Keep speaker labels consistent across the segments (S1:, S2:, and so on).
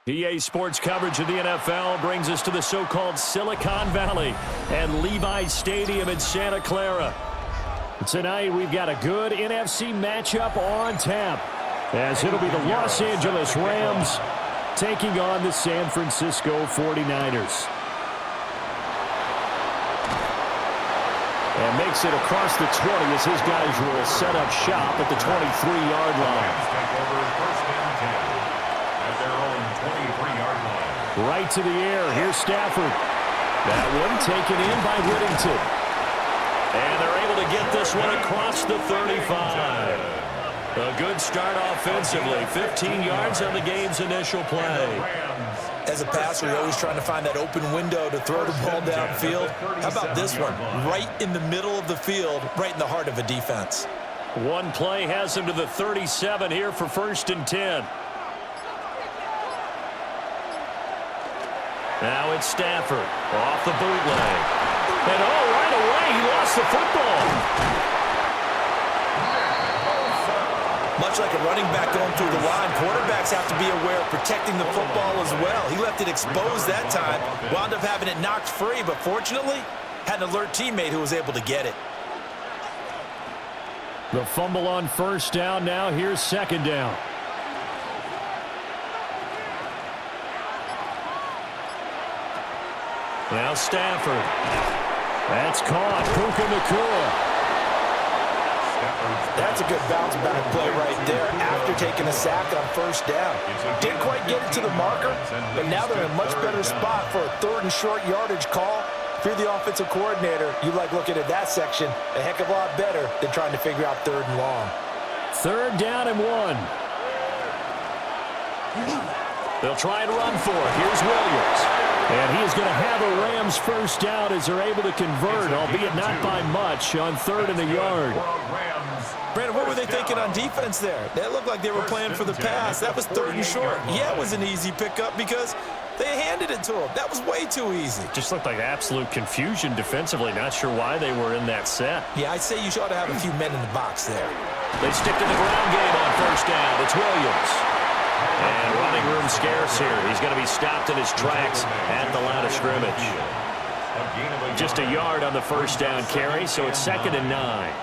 S1: EA Sports coverage of the NFL brings us to the so-called Silicon Valley and Levi's Stadium in Santa Clara. Tonight, we've got a good NFC matchup on tap, as it'll be the Los Angeles Rams taking on the San Francisco 49ers. And makes it across the 20 as his guys will set up shop at the 23-yard line. Right to the air. Here's Stafford. That one taken in by Whittington. And they're able to get this one across the 35. A good start offensively. 15 yards on the game's initial play.
S2: As a passer, you're always trying to find that open window to throw the ball downfield. How about this one? Right in the middle of the field, right in the heart of a defense.
S1: One play has him to the 37 here for 1st and 10. Now it's Stafford off the bootleg. And right away, he lost the football.
S2: Much like a running back going through the line, quarterbacks have to be aware of protecting the football as well. He left it exposed that time, wound up having it knocked free, but fortunately, had an alert teammate who was able to get it.
S1: The fumble on 1st down. Now here's 2nd down. Now Stafford. That's caught. Puka Nacua.
S2: That's a good bounce-back play right there after taking a sack on 1st down. Didn't quite get it to the marker, but now they're in a much better spot for a 3rd and short yardage call. If you're the offensive coordinator, you like looking at that section a heck of a lot better than trying to figure out 3rd and long.
S1: 3rd down and 1. They'll try and run for it. Here's Williams. And he is going to have a Rams 1st down as they're able to convert, albeit not by much, on 3rd and a yard.
S2: Brandon, what were they thinking on defense there? They looked like they were playing for the pass. That was 3rd and short. Yeah, it was an easy pickup because they handed it to him. That was way too easy.
S1: Just looked like absolute confusion defensively. Not sure why they were in that set.
S2: Yeah, I'd say you ought to have a few men in the box there.
S1: They stick to the ground game on 1st down. It's Williams. And running room scarce here. He's going to be stopped in his tracks at the line of scrimmage. Just a yard on the 1st down carry, so it's 2nd and 9.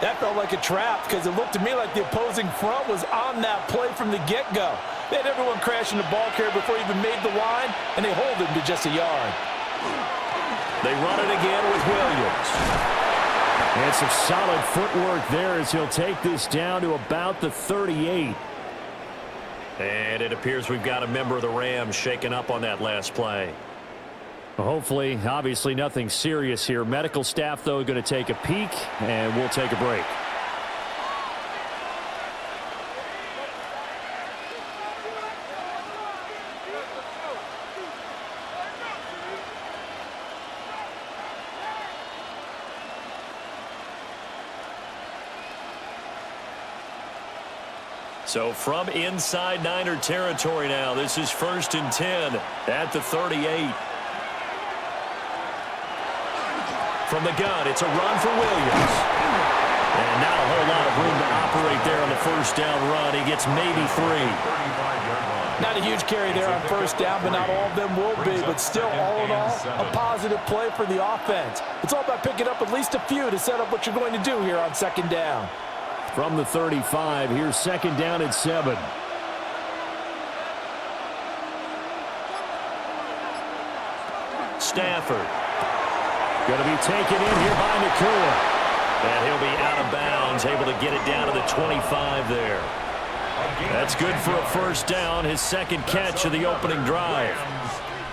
S2: That felt like a trap because it looked to me like the opposing front was on that play from the get-go. They had everyone crashing the ball carrier before he even made the line, and they hold him to just a yard.
S1: They run it again with Williams. And some solid footwork there as he'll take this down to about the 38. And it appears we've got a member of the Rams shaken up on that last play. Hopefully, obviously nothing serious here. Medical staff, though, going to take a peek, and we'll take a break. So from inside Niner territory now, this is 1st and 10 at the 38. From the gun, it's a run for Williams. And not a whole lot of room to operate there on the 1st down run. He gets maybe 3.
S2: Not a huge carry there on 1st down, but not all of them will be. But still, all in all, a positive play for the offense. It's all about picking up at least a few to set up what you're going to do here on 2nd down.
S1: From the 35, here's 2nd down and 7. Stafford. Going to be taken in here by Nacua. And he'll be out of bounds, able to get it down to the 25 there. That's good for a 1st down, his 2nd catch of the opening drive.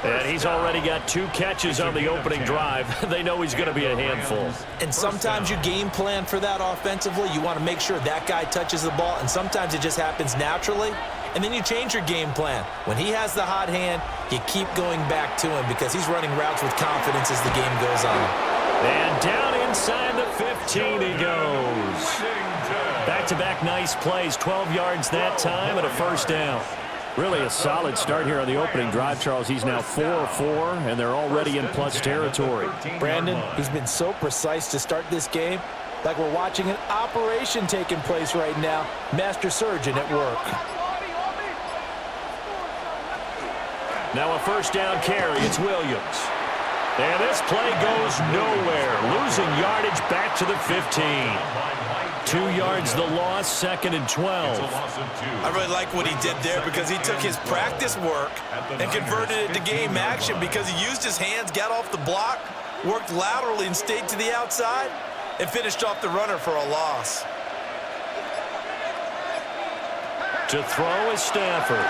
S1: And he's already got 2 catches on the opening drive. They know he's going to be a handful.
S2: And sometimes you game plan for that offensively. You want to make sure that guy touches the ball, and sometimes it just happens naturally. And then you change your game plan. When he has the hot hand, you keep going back to him because he's running routes with confidence as the game goes on.
S1: And down inside the 15 he goes. Back-to-back nice plays, 12 yards that time and a 1st down. Really a solid start here on the opening drive, Charles. He's now 4-4, and they're already in plus territory.
S2: Brandon, he's been so precise to start this game, like we're watching an operation taking place right now. Master surgeon at work.
S1: Now a first down carry. It's Williams. And this play goes nowhere. Losing yardage back to the 15. 2 yards the loss, 2nd and 12.
S2: I really like what he did there because he took his practice work and converted it to game action because he used his hands, got off the block, worked laterally and stayed to the outside, and finished off the runner for a loss.
S1: To throw is Stafford.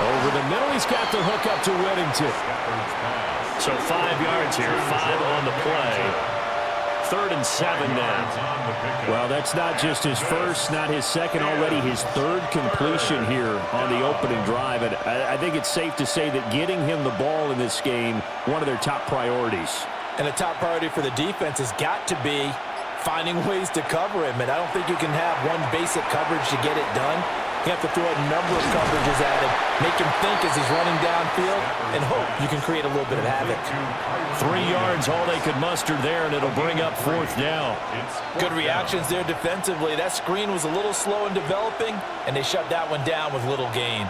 S1: Over the middle, he's got the hook up to Whittington. So 5 yards here, 5 on the play. 3rd and 7 now. Well, that's not just his first, not his second, already his 3rd completion here on the opening drive. And I think it's safe to say that getting him the ball in this game, one of their top priorities.
S2: And a top priority for the defense has got to be finding ways to cover him. And I don't think you can have one basic coverage to get it done. You have to throw a number of coverages at him, make him think as he's running downfield, and hope you can create a little bit of havoc.
S1: 3 yards, all they could muster there, and it'll bring up 4th down.
S2: Good reactions there defensively. That screen was a little slow in developing, and they shut that one down with little gain.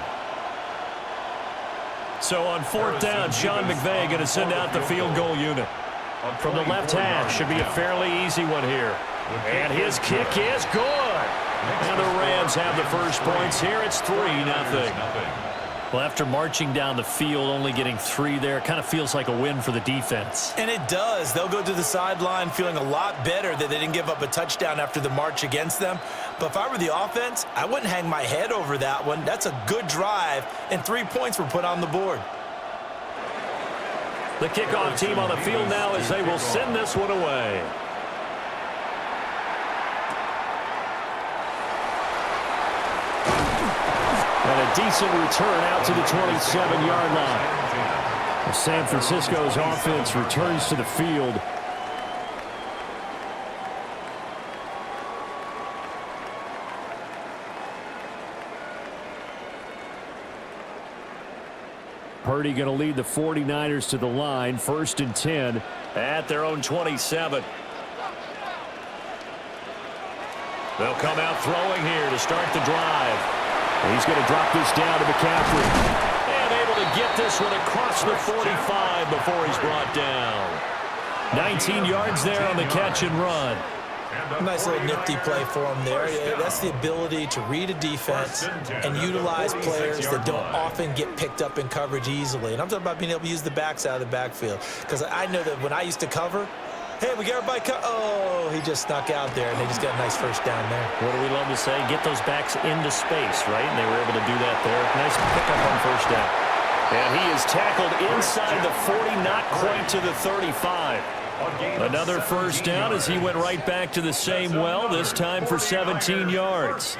S1: So on 4th down, Sean McVay going to send out the field goal unit. From the left hash, should be a fairly easy one here. And his kick is good. And the Rams have the first points here. It's 3-0. Well, after marching down the field, only getting 3 there, it kind of feels like a win for the defense.
S2: And it does. They'll go to the sideline feeling a lot better that they didn't give up a touchdown after the march against them. But if I were the offense, I wouldn't hang my head over that one. That's a good drive, and 3 points were put on the board.
S1: The kickoff team on the field now as they will send this one away. And a decent return out to the 27-yard line. San Francisco's offense returns to the field. Purdy going to lead the 49ers to the line. 1st and 10 at their own 27. They'll come out throwing here to start the drive. He's going to drop this down to McCaffrey. And able to get this one across the 45 before he's brought down. 19 yards there on the catch and run.
S2: Nice little nifty play for him there. That's the ability to read a defense and utilize players that don't often get picked up in coverage easily. And I'm talking about being able to use the backs out of the backfield. Because I know that when I used to cover, hey, we got everybody oh, he just snuck out there, and they just got a nice first down there.
S1: What do we love to say? Get those backs into space, right? And they were able to do that there. Nice pickup on first down. And he is tackled inside the 40, not quite to the 35. Another first down as he went right back to the same well, this time for 17 yards.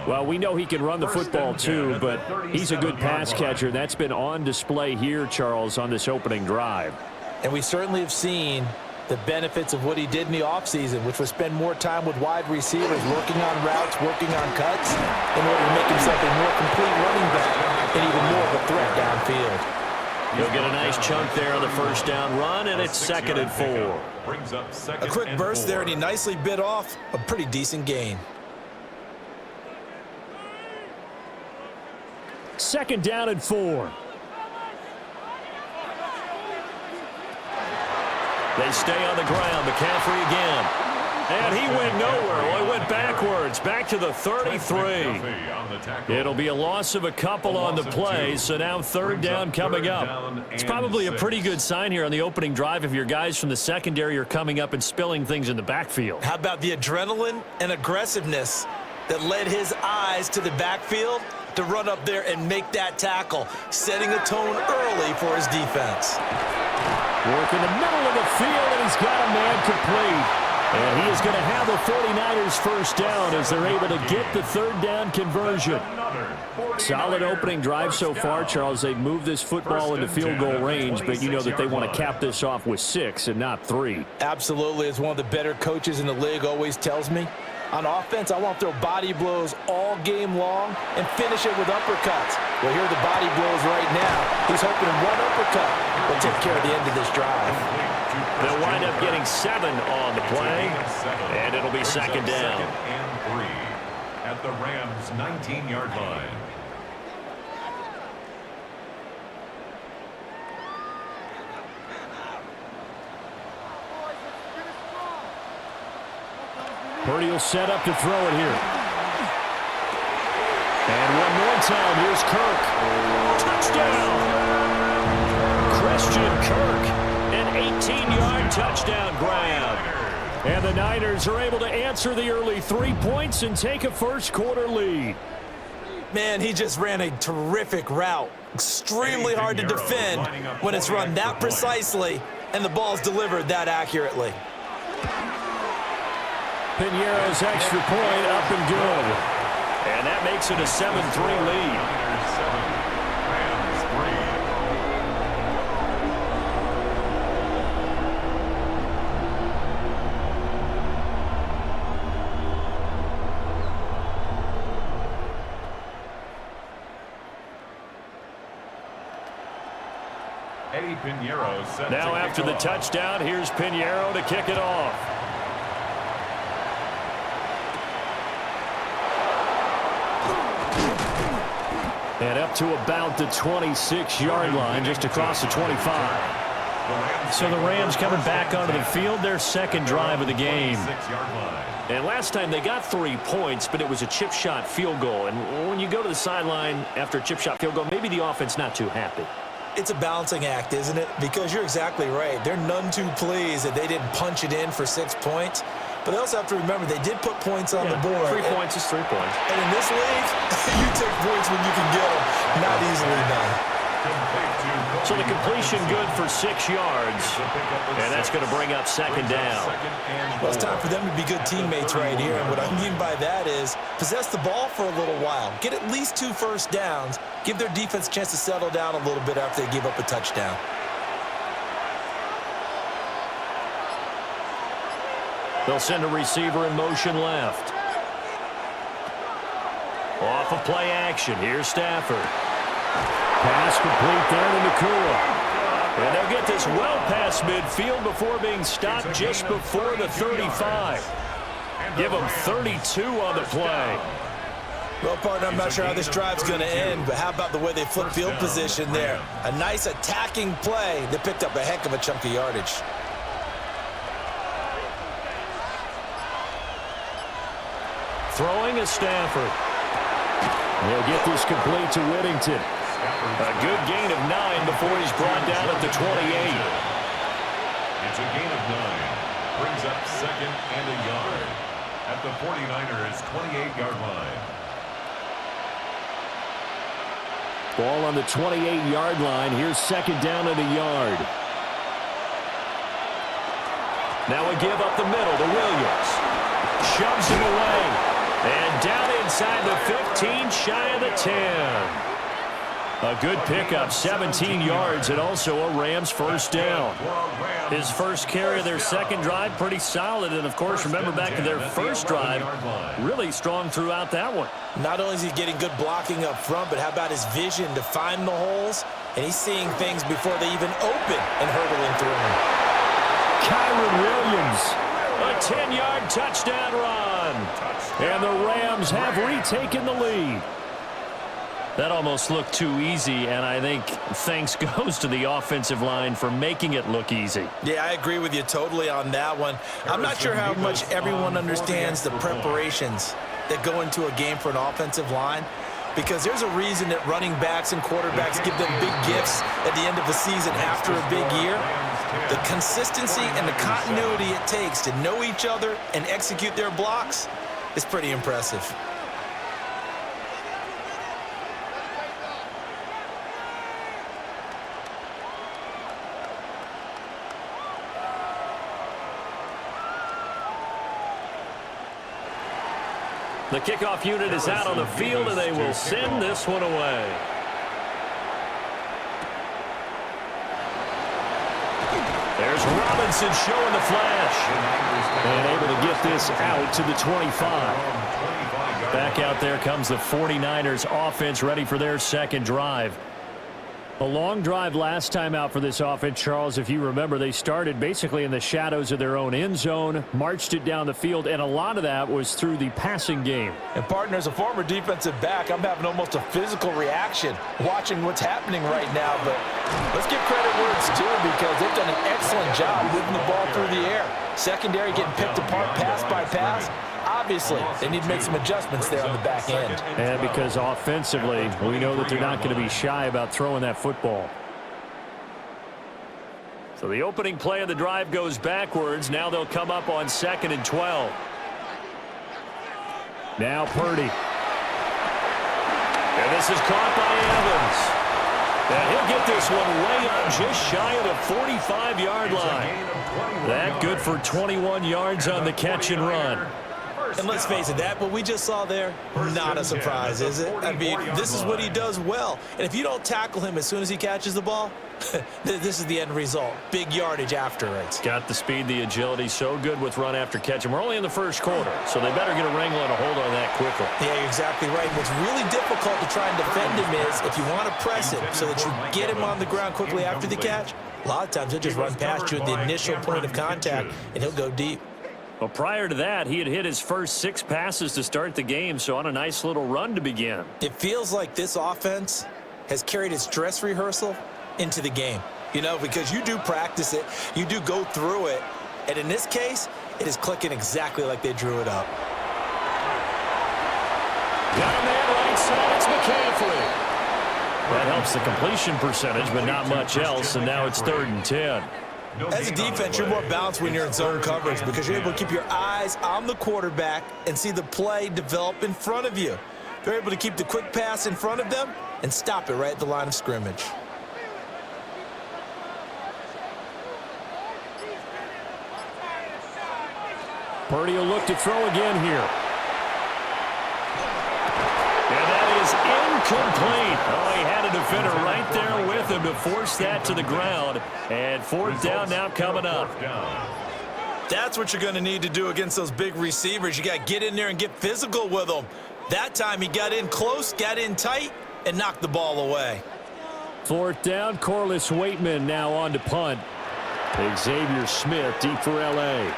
S1: Well, we know he can run the football too, but he's a good pass catcher. That's been on display here, Charles, on this opening drive.
S2: And we certainly have seen the benefits of what he did in the offseason, which was spend more time with wide receivers, working on routes, working on cuts, in order to make himself a more complete running back and even more of a threat downfield.
S1: He'll get a nice chunk there on the first down run, and it's 2nd and 4.
S2: A quick burst there, and he nicely bit off a pretty decent gain.
S1: 2nd down and 4. They stay on the ground. McCaffrey again. And he went nowhere. Well, he went backwards, back to the 33. It'll be a loss of a couple on the play, so now 3rd down coming up. It's probably a pretty good sign here on the opening drive if your guys from the secondary are coming up and spilling things in the backfield.
S2: How about the adrenaline and aggressiveness that led his eyes to the backfield to run up there and make that tackle, setting a tone early for his defense.
S1: Work in the middle of the field, and he's got a man complete. And he is going to have the 49ers first down as they're able to get the 3rd down conversion. Solid opening drive so far, Charles. They've moved this football into field goal range, but you know that they want to cap this off with 6 and not 3.
S2: Absolutely. As one of the better coaches in the league always tells me, on offense, I want to throw body blows all game long and finish it with uppercuts. Well, here are the body blows right now. He's hoping one uppercut will take care of the end of this drive.
S1: They'll wind up getting 7 on the play, and it'll be 2nd down.
S3: 2nd and 3 at the Rams' 19-yard line.
S1: Purdy will set up to throw it here. And one more time, here's Kirk. Touchdown! Christian Kirk, an 18-yard touchdown grab. And the Niners are able to answer the early 3 points and take a first-quarter lead.
S2: Man, he just ran a terrific route. Extremely hard to defend when it's run that precisely and the ball's delivered that accurately.
S1: Piñeiro's extra point up and good. And that makes it a 7-3 lead. Now after the touchdown, here's Piñeiro to kick it off. And up to about the 26-yard line, just across the 25. So the Rams coming back onto the field, their second drive of the game. And last time they got 3 points, but it was a chip shot field goal. And when you go to the sideline after a chip shot field goal, maybe the offense not too happy.
S2: It's a balancing act, isn't it? Because you're exactly right. They're none too pleased that they didn't punch it in for 6 points. But they also have to remember they did put points on the board.
S1: 3 points is 3 points.
S2: And in this league, you take points when you can get them. Not easily done.
S1: So the completion good for 6 yards. And that's going to bring up second down.
S2: Well, it's time for them to be good teammates right here. And what I mean by that is possess the ball for a little while. Get at least 2 first downs. Give their defense a chance to settle down a little bit after they give up a touchdown.
S1: They'll send a receiver in motion left. Off of play action. Here's Stafford. Pass complete there to Nakua. And they'll get this well past midfield before being stopped just before the 35. Give them 32 on the play.
S2: Well, partner, I'm not sure how this drive's going to end, but how about the way they flip field position there? A nice attacking play that picked up a heck of a chunk of yardage.
S1: Throwing is Stafford. He'll get this complete to Whittington. A good gain of 9 before he's brought down at the 28.
S3: It's a gain of 9. Brings up second and a yard at the 49ers' 28-yard line.
S1: Ball on the 28-yard line. Here's second down and a yard. Now a give up the middle to Williams. Shoves him away. And down inside the 15, shy of the 10. A good pickup, 17 yards, and also a Rams first down. His first carry of their second drive, pretty solid. And, of course, remember back to their first drive, really strong throughout that one.
S2: Not only is he getting good blocking up front, but how about his vision to find the holes? And he's seeing things before they even open and hurdling through them.
S1: Kyron Williams, a 10-yard touchdown run. And the Rams have retaken the lead. That almost looked too easy, and I think thanks goes to the offensive line for making it look easy.
S2: Yeah, I agree with you totally on that one. I'm not sure how much everyone understands the preparations that go into a game for an offensive line, because there's a reason that running backs and quarterbacks give them big gifts at the end of the season after a big year. The consistency and the continuity it takes to know each other and execute their blocks is pretty impressive.
S1: The kickoff unit is out on the field, and they will send this one away. There's Robinson showing the flash. And able to get this out to the 25. Back out there comes the 49ers offense, ready for their second drive. A long drive last time out for this offense, Charles. If you remember, they started basically in the shadows of their own end zone, marched it down the field, and a lot of that was through the passing game.
S2: And, partner, as a former defensive back, I'm having almost a physical reaction watching what's happening right now. But let's give credit where it's due, because they've done an excellent job moving the ball through the air. Secondary getting picked apart pass by pass. Obviously, they need to make some adjustments there on the back end.
S1: And because offensively, we know that they're not going to be shy about throwing that football. So the opening play of the drive goes backwards. Now they'll come up on 2nd and 12. Now Purdy. And this is caught by Evans. And he'll get this one way up just shy of the 45-yard line. That good for 21 yards on the catch and run.
S2: And let's face it, that what we just saw there, not a surprise, is it? I mean, this is what he does well. And if you don't tackle him as soon as he catches the ball, this is the end result. Big yardage after it.
S1: Got the speed, the agility, so good with run after catch. And we're only in the first quarter, so they better get a wrangle and a hold on that quickly.
S2: Yeah, you're exactly right. What's really difficult to try and defend him is if you want to press him so that you get him on the ground quickly after the catch, a lot of times he'll just run past you at the initial point of contact, and he'll go deep.
S1: Well, prior to that, he had hit his first 6 passes to start the game, so on a nice little run to begin.
S2: It feels like this offense has carried its dress rehearsal into the game. You know, because you do practice it, you do go through it, and in this case, it is clicking exactly like they drew it up.
S1: Got a man right side, it's McCaffrey. That helps the completion percentage, but not much else, and now it's 3rd and 10.
S2: As a defense, you're more balanced when you're in zone coverage because you're able to keep your eyes on the quarterback and see the play develop in front of you. You're able to keep the quick pass in front of them and stop it right at the line of scrimmage.
S1: Purdy will look to throw again here. And that is incomplete. Oh, he had a defender right there with him to force that to the ground. And 4th down now coming up.
S2: That's what you're going to need to do against those big receivers. You got to get in there and get physical with them. That time he got in close, got in tight, and knocked the ball away.
S1: 4th down, Corliss Waitman now on to punt. Xavier Smith deep for L.A.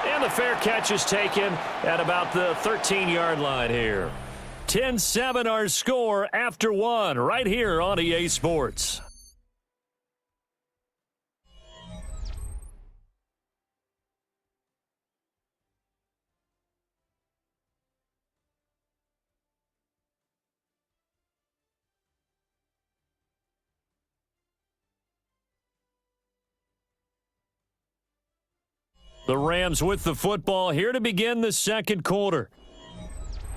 S1: And the fair catch is taken at about the 13-yard line here. 10-7 our score after 1 right here on EA Sports. The Rams with the football here to begin the 2nd quarter.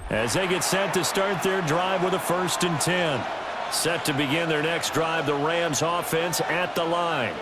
S1: As they get set to start their drive with a 1st and 10. Set to begin their next drive, the Rams offense at the line.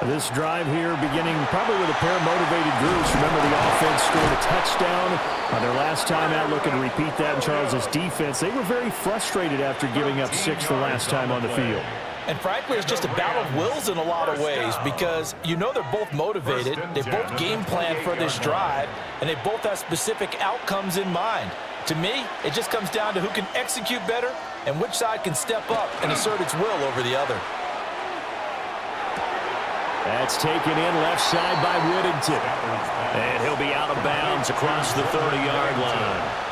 S1: This drive here beginning probably with a pair of motivated groups. Remember, the offense scored a touchdown on their last time out. Looking to repeat that in Charles's defense. They were very frustrated after giving up 6 the last time on the field.
S2: And frankly, it's just a battle of wills in a lot of ways because you know they're both motivated, they both game plan for this drive, and they both have specific outcomes in mind. To me, it just comes down to who can execute better and which side can step up and assert its will over the other.
S1: That's taken in left side by Whittington. And he'll be out of bounds across the 30-yard line.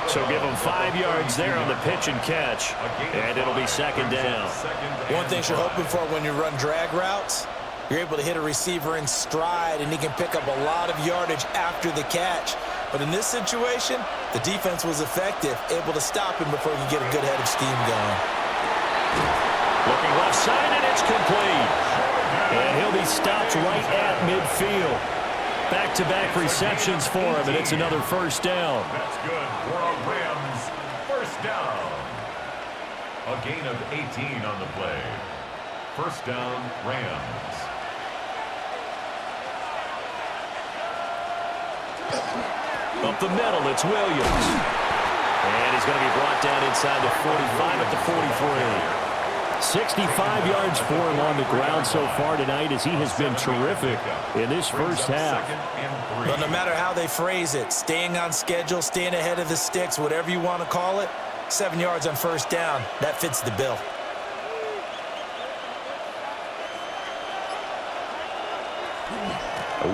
S1: So give him 5 yards there on the pitch and catch, and it'll be 2nd down.
S2: One thing you're hoping for when you run drag routes, you're able to hit a receiver in stride, and he can pick up a lot of yardage after the catch. But in this situation, the defense was effective, able to stop him before he could get a good head of steam going.
S1: Looking left side, and it's complete. And he'll be stopped right at midfield. Back-to-back receptions for him, and it's another 1st down.
S3: That's good for a Rams 1st down. A gain of 18 on the play. 1st down, Rams.
S1: Up the middle, it's Williams. And he's going to be brought down inside the 45 at the 43. 65 yards for him on the ground so far tonight as he has been terrific in this 1st half.
S2: But no matter how they phrase it, staying on schedule, staying ahead of the sticks, whatever you want to call it, 7 yards on 1st down, that fits the bill.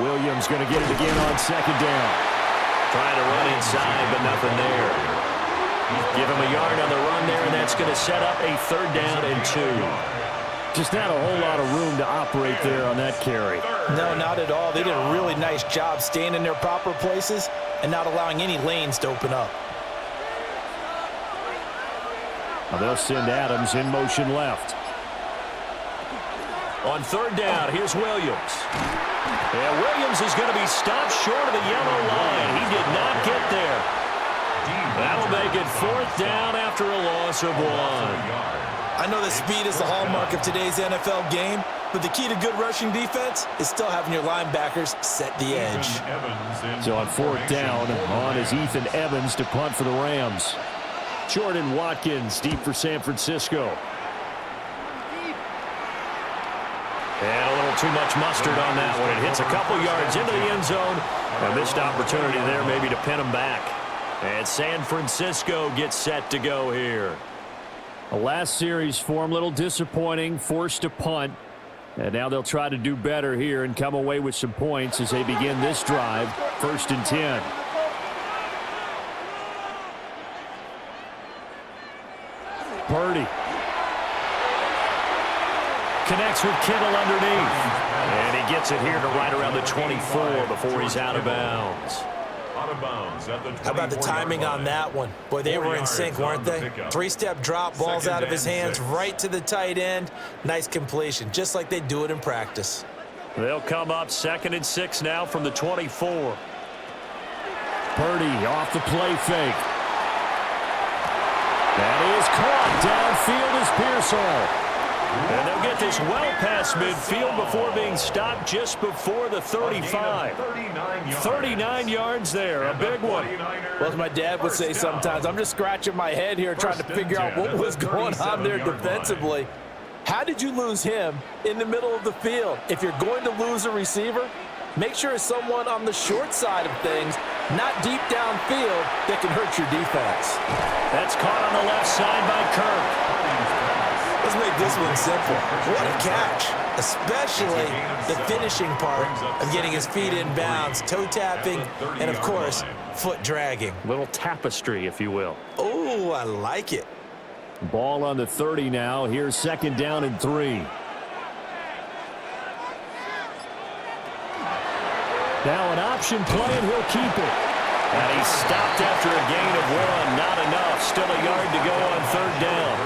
S1: Williams going to get it again on 2nd down. Trying to run inside, but nothing there. Give him a yard on the run there, and that's going to set up a 3rd down and 2. Just not a whole lot of room to operate there on that carry.
S2: No, not at all. They did a really nice job staying in their proper places and not allowing any lanes to open up.
S1: Now they'll send Adams in motion left. On third down, here's Williams. And Williams is going to be stopped short of the yellow line. He did not get there. That'll make it fourth down after a loss of 1.
S2: I know that speed is the hallmark of today's NFL game, but the key to good rushing defense is still having your linebackers set the edge.
S1: So on fourth down, on is Ethan Evans to punt for the Rams. Jordan Watkins deep for San Francisco. And a little too much mustard on that one. It hits a couple yards into the end zone. A missed opportunity there maybe to pin him back. And San Francisco gets set to go here. The last series for him, a little disappointing, forced to punt. And now they'll try to do better here and come away with some points as they begin this drive. 1st and 10. Purdy. Connects with Kittle underneath. And he gets it here to right around the 24 before he's out of bounds.
S2: How about the timing on that one? Boy, they were in sync, weren't they? 3-step drop, balls out of his hands, right to the tight end. Nice completion, just like they do it in practice.
S1: They'll come up 2nd and 6 now from the 24. Purdy off the play fake. That is caught. Downfield is Pearsall. And they'll get this well past midfield before being stopped just before the 35. 39 yards there, a big one.
S2: Well, as my dad would say sometimes, I'm just scratching my head here trying to figure out what was going on there defensively. How did you lose him in the middle of the field? If you're going to lose a receiver, make sure it's someone on the short side of things, not deep downfield, that can hurt your defense.
S1: That's caught on the left side by Kirk.
S2: Let's make this one simple. What a catch, especially the finishing part of getting his feet in bounds, toe tapping, and, of course, foot dragging.
S1: Little tapestry, if you will.
S2: Oh, I like it.
S1: Ball on the 30 now. Here's 2nd down and 3. Now an option play, and he'll keep it. And he's stopped after a gain of 1. Not enough. Still a yard to go on 3rd down.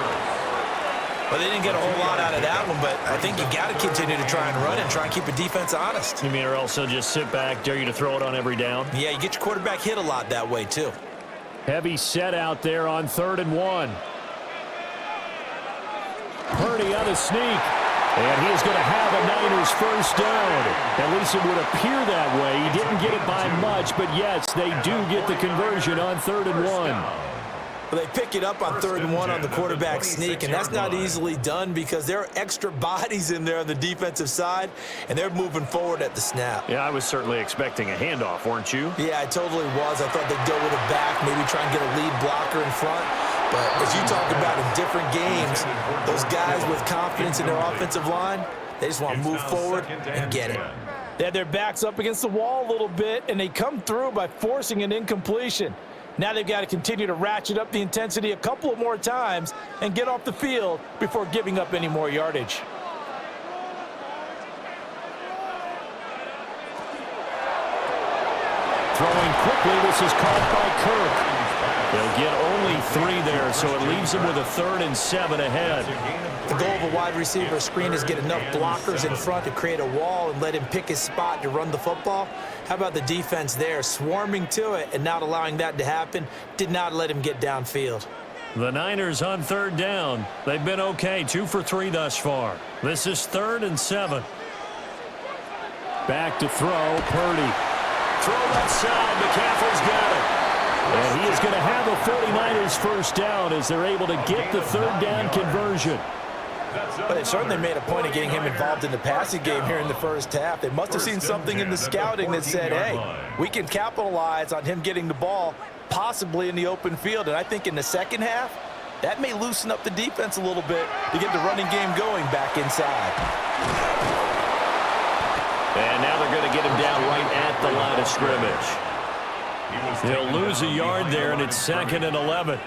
S2: Well, they didn't get a whole lot out of that one, but I think you got to continue to try and run and try and keep a defense honest.
S1: You mean or else they'll just sit back, dare you to throw it on every down?
S2: Yeah, you get your quarterback hit a lot that way, too.
S1: Heavy set out there on 3rd and 1. Purdy on the sneak. And he is going to have a Niners first down. At least it would appear that way. He didn't get it by much, but yes, they do get the conversion on 3rd and 1.
S2: Well, they pick it up on 3rd and 1 on the quarterback sneak, and that's not easily done because there are extra bodies in there on the defensive side, and they're moving forward at the snap.
S1: Yeah, I was certainly expecting a handoff, weren't you?
S2: Yeah, I totally was. I thought they'd go with a back, maybe try and get a lead blocker in front. But as you talk about in different games, those guys with confidence in their offensive line, they just want to move forward and get it. They had their backs up against the wall a little bit, and they come through by forcing an incompletion. Now they've got to continue to ratchet up the intensity a couple of more times and get off the field before giving up any more yardage.
S1: Throwing quickly, this is caught by Kirk. They'll get only 3 there, so it leaves them with a 3rd and 7 ahead.
S2: The goal of a wide receiver screen is get enough blockers in front to create a wall and let him pick his spot to run the football. How about the defense there, swarming to it and not allowing that to happen? Did not let him get downfield.
S1: The Niners on 3rd down. They've been okay, 2 for 3 thus far. This is 3rd and 7. Back to throw, Purdy. Throw left side, McCaffrey's got it. And he is going to have a 49ers first down as they're able to get the 3rd down conversion.
S2: But they certainly made a point of getting him involved in the passing game here in the first half. They must have seen something in the scouting that said, hey, we can capitalize on him getting the ball possibly in the open field. And I think in the second half, that may loosen up the defense a little bit to get the running game going back inside. And now they're going to get him down right at the line of scrimmage.
S1: They'll lose a yard there, and it's 2nd and 11.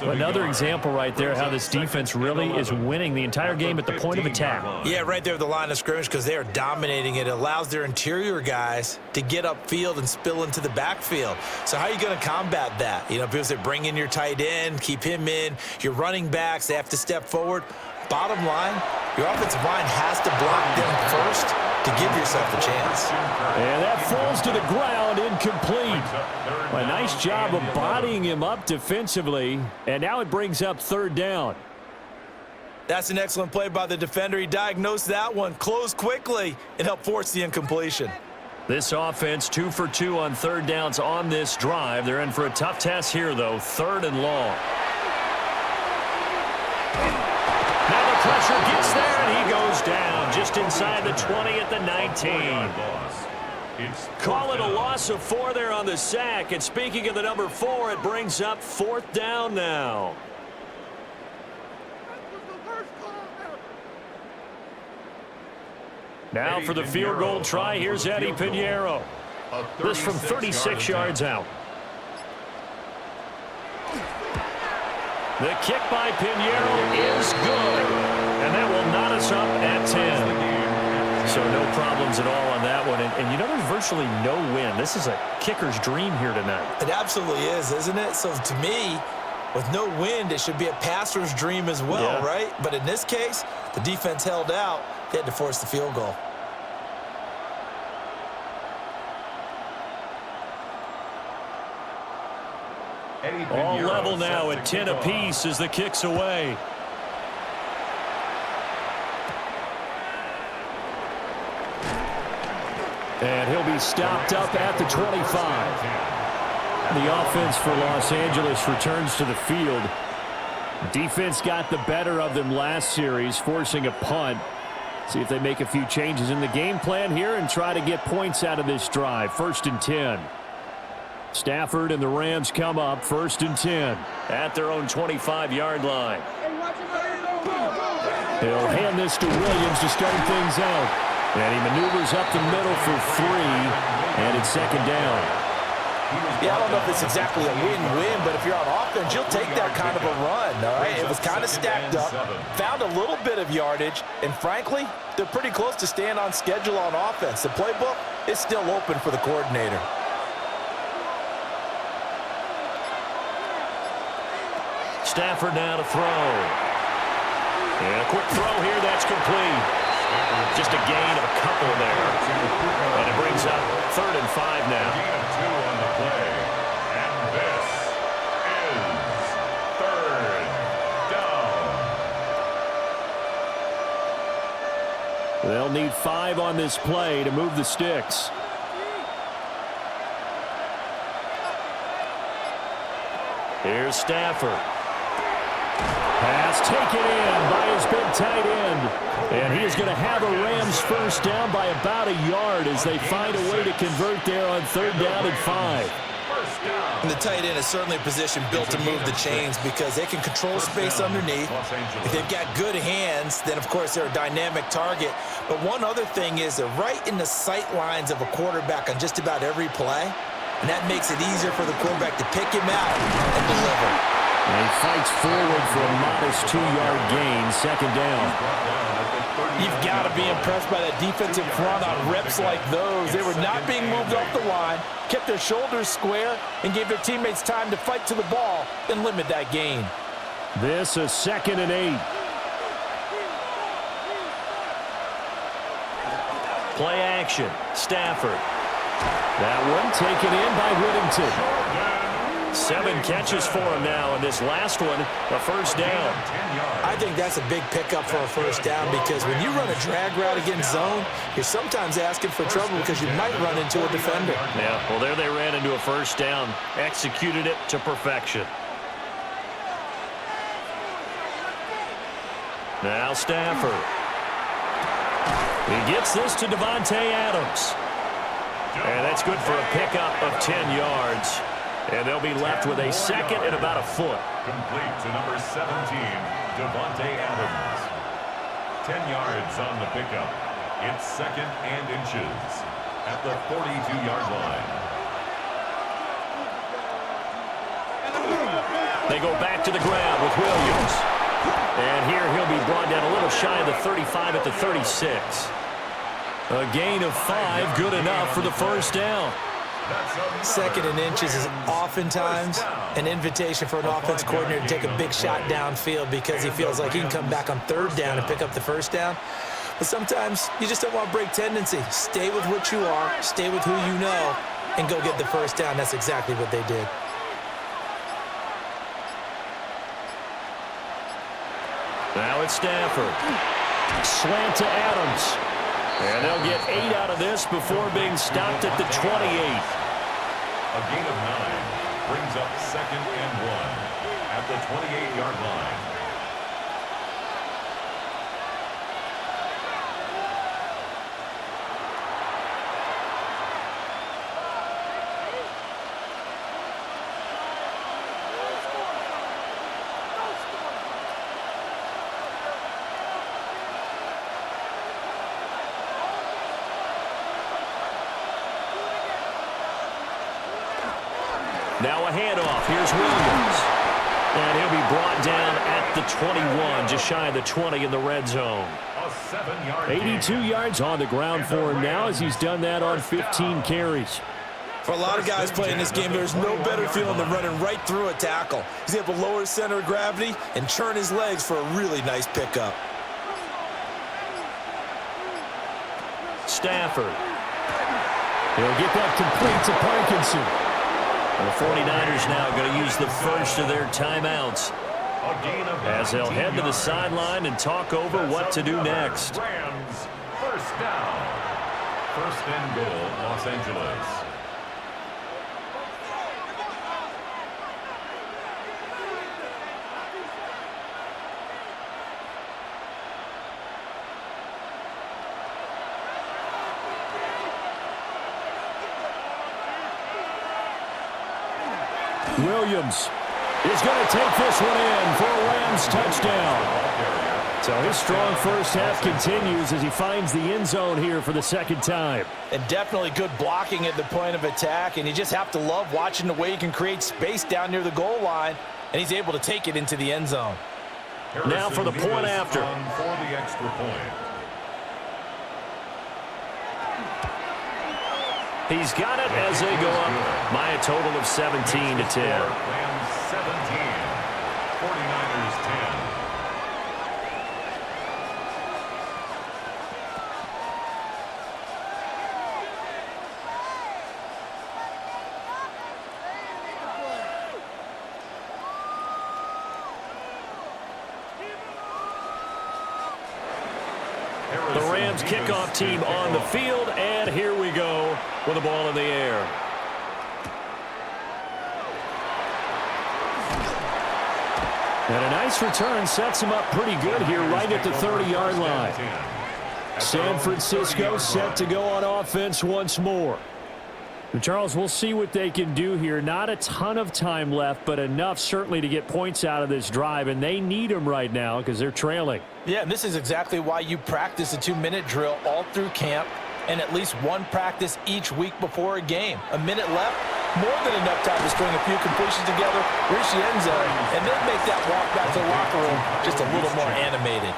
S1: Another example right there how this defense really is winning the entire game at the point of attack.
S2: Yeah, right there at the line of scrimmage, because they are dominating it. It allows their interior guys to get upfield and spill into the backfield. So how are you going to combat that? You know, because they bring in your tight end, keep him in. Your running backs, they have to step forward. Bottom line, your offensive line has to block them first to give yourself a chance.
S1: And that falls to the ground, incomplete. A nice job of bodying him up defensively, and now it brings up 3rd down.
S2: That's an excellent play by the defender. He diagnosed that one, closed quickly, and helped force the incompletion.
S1: This offense 2 for 2 on 3rd downs on this drive. They're in for a tough test here, though, 3rd and long. Now the pressure gets there, and he goes down just inside the 20 at the 19. Call it a loss of 4 there on the sack. And speaking of the number 4, it brings up 4th down now. Now for the field goal try, here's Eddie Pinheiro. This from 36 yards out. The kick by Pinheiro is good, and that will knot us up at 10. So no problems at all on that one. And you know, there's virtually no win. This is a kicker's dream here tonight.
S2: It absolutely is, isn't it? So to me, with no wind, it should be a passer's dream as well, right? But in this case, the defense held out. They had to force the field goal.
S1: All level now at 10 apiece as the kick's away. And he'll be stopped up at the 25. The offense for Los Angeles returns to the field. Defense got the better of them last series, forcing a punt. See if they make a few changes in the game plan here and try to get points out of this drive. 1st and 10. Stafford and the Rams come up 1st and 10 at their own 25-yard line. They'll hand this to Williams to start things out. And he maneuvers up the middle for 3, and it's 2nd down.
S2: Yeah, I don't know if it's exactly a win-win, but if you're on offense, you'll take that kind of a run, all right? It was kind of stacked up, found a little bit of yardage, and frankly, they're pretty close to staying on schedule on offense. The playbook is still open for the coordinator.
S1: Stafford now to throw. And a quick throw here, that's complete. Just a gain of a couple there. And it brings up 3rd and 5 now.
S3: Gain of 2 on the play. And this is 3rd down.
S1: They'll need 5 on this play to move the sticks. Here's Stafford. Pass taken in by his big tight end. And he is going to have a Rams 1st down by about a yard as they find a way to convert there on 3rd down and 5.
S2: And the tight end is certainly a position built to move the chains because they can control space underneath. If they've got good hands, then, of course, they're a dynamic target. But one other thing is they're right in the sight lines of a quarterback on just about every play. And that makes it easier for the quarterback to pick him out and deliver.
S1: And he fights forward for a modest 2-yard gain, 2nd down.
S2: You've got to be impressed by that defensive front on reps like those. They were not being moved off the line, kept their shoulders square, and gave their teammates time to fight to the ball and limit that gain.
S1: This is 2nd and 8. Play action. Stafford. That one taken in by Whittington. 7 catches for him now, and this last one, a 1st down.
S2: I think that's a big pickup for a 1st down because when you run a drag route against zone, you're sometimes asking for trouble because you might run into a defender.
S1: Yeah, well, there they ran into a 1st down, executed it to perfection. Now Stafford. He gets this to Davante Adams. And that's good for a pickup of 10 yards. And they'll be left with a 2nd and about a foot.
S3: Complete to number 17, Davante Adams. 10 yards on the pickup. It's 2nd and inches at the 42-yard line.
S1: They go back to the ground with Williams. And here he'll be brought down a little shy of the 35 at the 36. A gain of 5, good enough for the first down.
S2: Second and inches is oftentimes an invitation for an offense coordinator to take a big shot downfield because he feels like he can come back on third down and pick up the first down. But sometimes you just don't want to break tendency. Stay with what you are, stay with who you know, and go get the first down. That's exactly what they did.
S1: Now it's Stafford. Slant to Adams. And they'll get 8 out of this before being stopped at the 28.
S3: A gain of 9 brings up 2nd and 1 at the 28-yard line.
S1: Now a handoff. Here's Williams. And he'll be brought down at the 21, just shy of the 20 in the red zone. 82 yards on the ground for him now as he's done that on 15 carries.
S2: For a lot of guys playing this game, there's no better feeling than running right through a tackle. He's able to lower his center of gravity and churn his legs for a really nice pickup.
S1: Stafford. He'll get that complete to Parkinson. The 49ers now going to use the first of their timeouts as they'll head to the sideline and talk over what to do next.
S3: Rams, first down. First and goal, Los Angeles.
S1: Williams is going to take this one in for a Rams touchdown. So his strong first half continues as he finds the end zone here for the second time.
S2: And definitely good blocking at the point of attack, and you just have to love watching the way he can create space down near the goal line, and he's able to take it into the end zone.
S1: Now for the point after.
S3: For the extra point.
S1: He's got it as they go up by a total of 17 to 10.
S3: Rams 17, 49ers 10.
S1: The Rams kickoff team on the field, and here we go with the ball in the air. And a nice return sets him up pretty good here right at the 30-yard line. San Francisco set to go on offense once more. And Charles, we'll see what they can do here. Not a ton of time left, but enough certainly to get points out of this drive, and they need them right now because they're trailing.
S2: Yeah, and this is exactly why you practice a 2-minute drill all through camp and at least one practice each week before a game. A minute left, more than enough time to string a few completions together, reach the end zone, and then make that walk back to the locker room just a little more animated.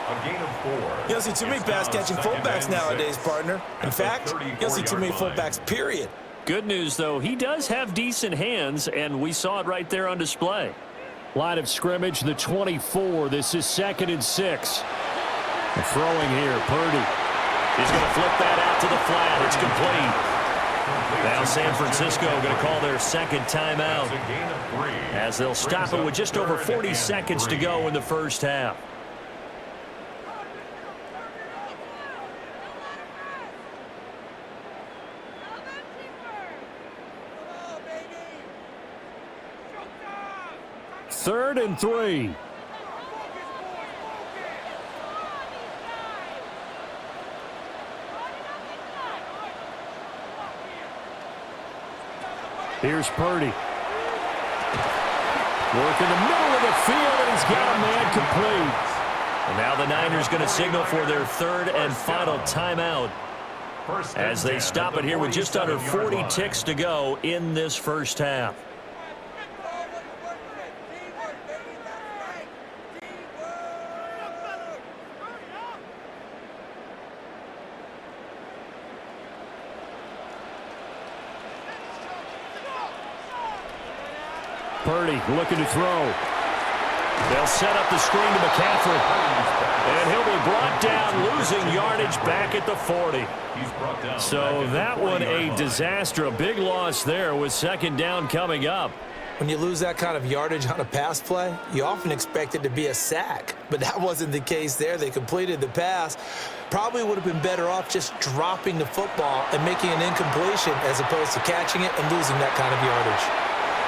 S3: A gain of 4.
S2: You don't see too many pass-catching fullbacks nowadays, partner. In fact, you don't see too many fullbacks, period.
S1: Good news, though, he does have decent hands, and we saw it right there on display. Line of scrimmage, the 24. This is 2nd and 6. The throwing here, Purdy. He's going to flip that out to the flat. It's complete. Now San Francisco going to call their second timeout as they'll stop it with just over 40 seconds to go in the first half. Third and 3. Here's Purdy. Work in the middle of the field, and he's got a man complete. And now the Niners going to signal for their third and final timeout as they stop it here with just under 40 ticks to go in this first half. Purdy looking to throw. They'll set up the screen to McCaffrey. And he'll be brought down, losing yardage back at the 40. So that one a disaster. A big loss there with second down coming up.
S2: When you lose that kind of yardage on a pass play, you often expect it to be a sack. But that wasn't the case there. They completed the pass. Probably would have been better off just dropping the football and making an incompletion as opposed to catching it and losing that kind of yardage.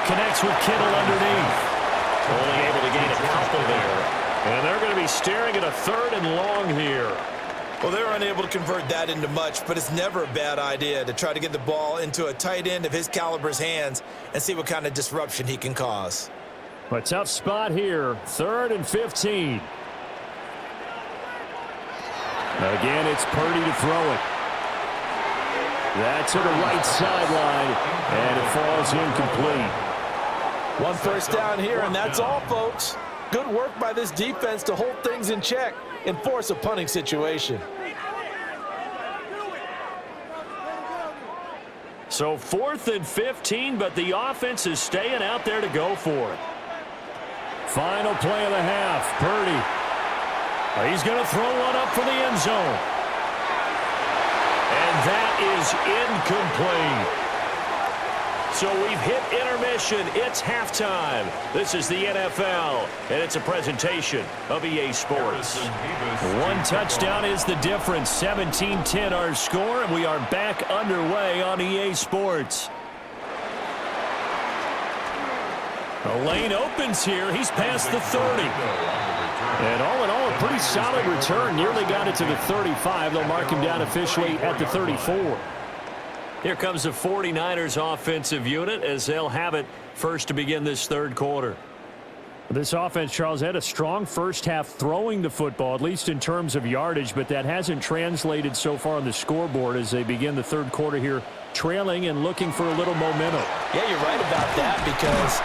S1: Connects with Kittle underneath. Only able to gain a couple there. And they're going to be staring at a 3rd and long here.
S2: Well, they're unable to convert that into much, but it's never a bad idea to try to get the ball into a tight end of his caliber's hands and see what kind of disruption he can cause.
S1: A tough spot here, 3rd and 15. Again, it's Purdy to throw it. That's to the right sideline, and it falls incomplete.
S2: One first down here, and that's all, folks. Good work by this defense to hold things in check and force a punting situation.
S1: So 4th and 15, but the offense is staying out there to go for it. Final play of the half, Purdy. He's going to throw one up for the end zone. And that is incomplete. So we've hit intermission. It's halftime. This is the NFL, and it's a presentation of EA Sports. One touchdown is the difference. 17-10 our score, and we are back underway on EA Sports. The lane opens here. He's past the 30. And all in all, a pretty solid return. Nearly got it to the 35. They'll mark him down officially at the 34. Here comes the 49ers offensive unit as they'll have it first to begin this 3rd quarter. This offense, Charles, had a strong first half throwing the football, at least in terms of yardage, but that hasn't translated so far on the scoreboard as they begin the 3rd quarter here, trailing and looking for a little momentum.
S2: Yeah, you're right about that because,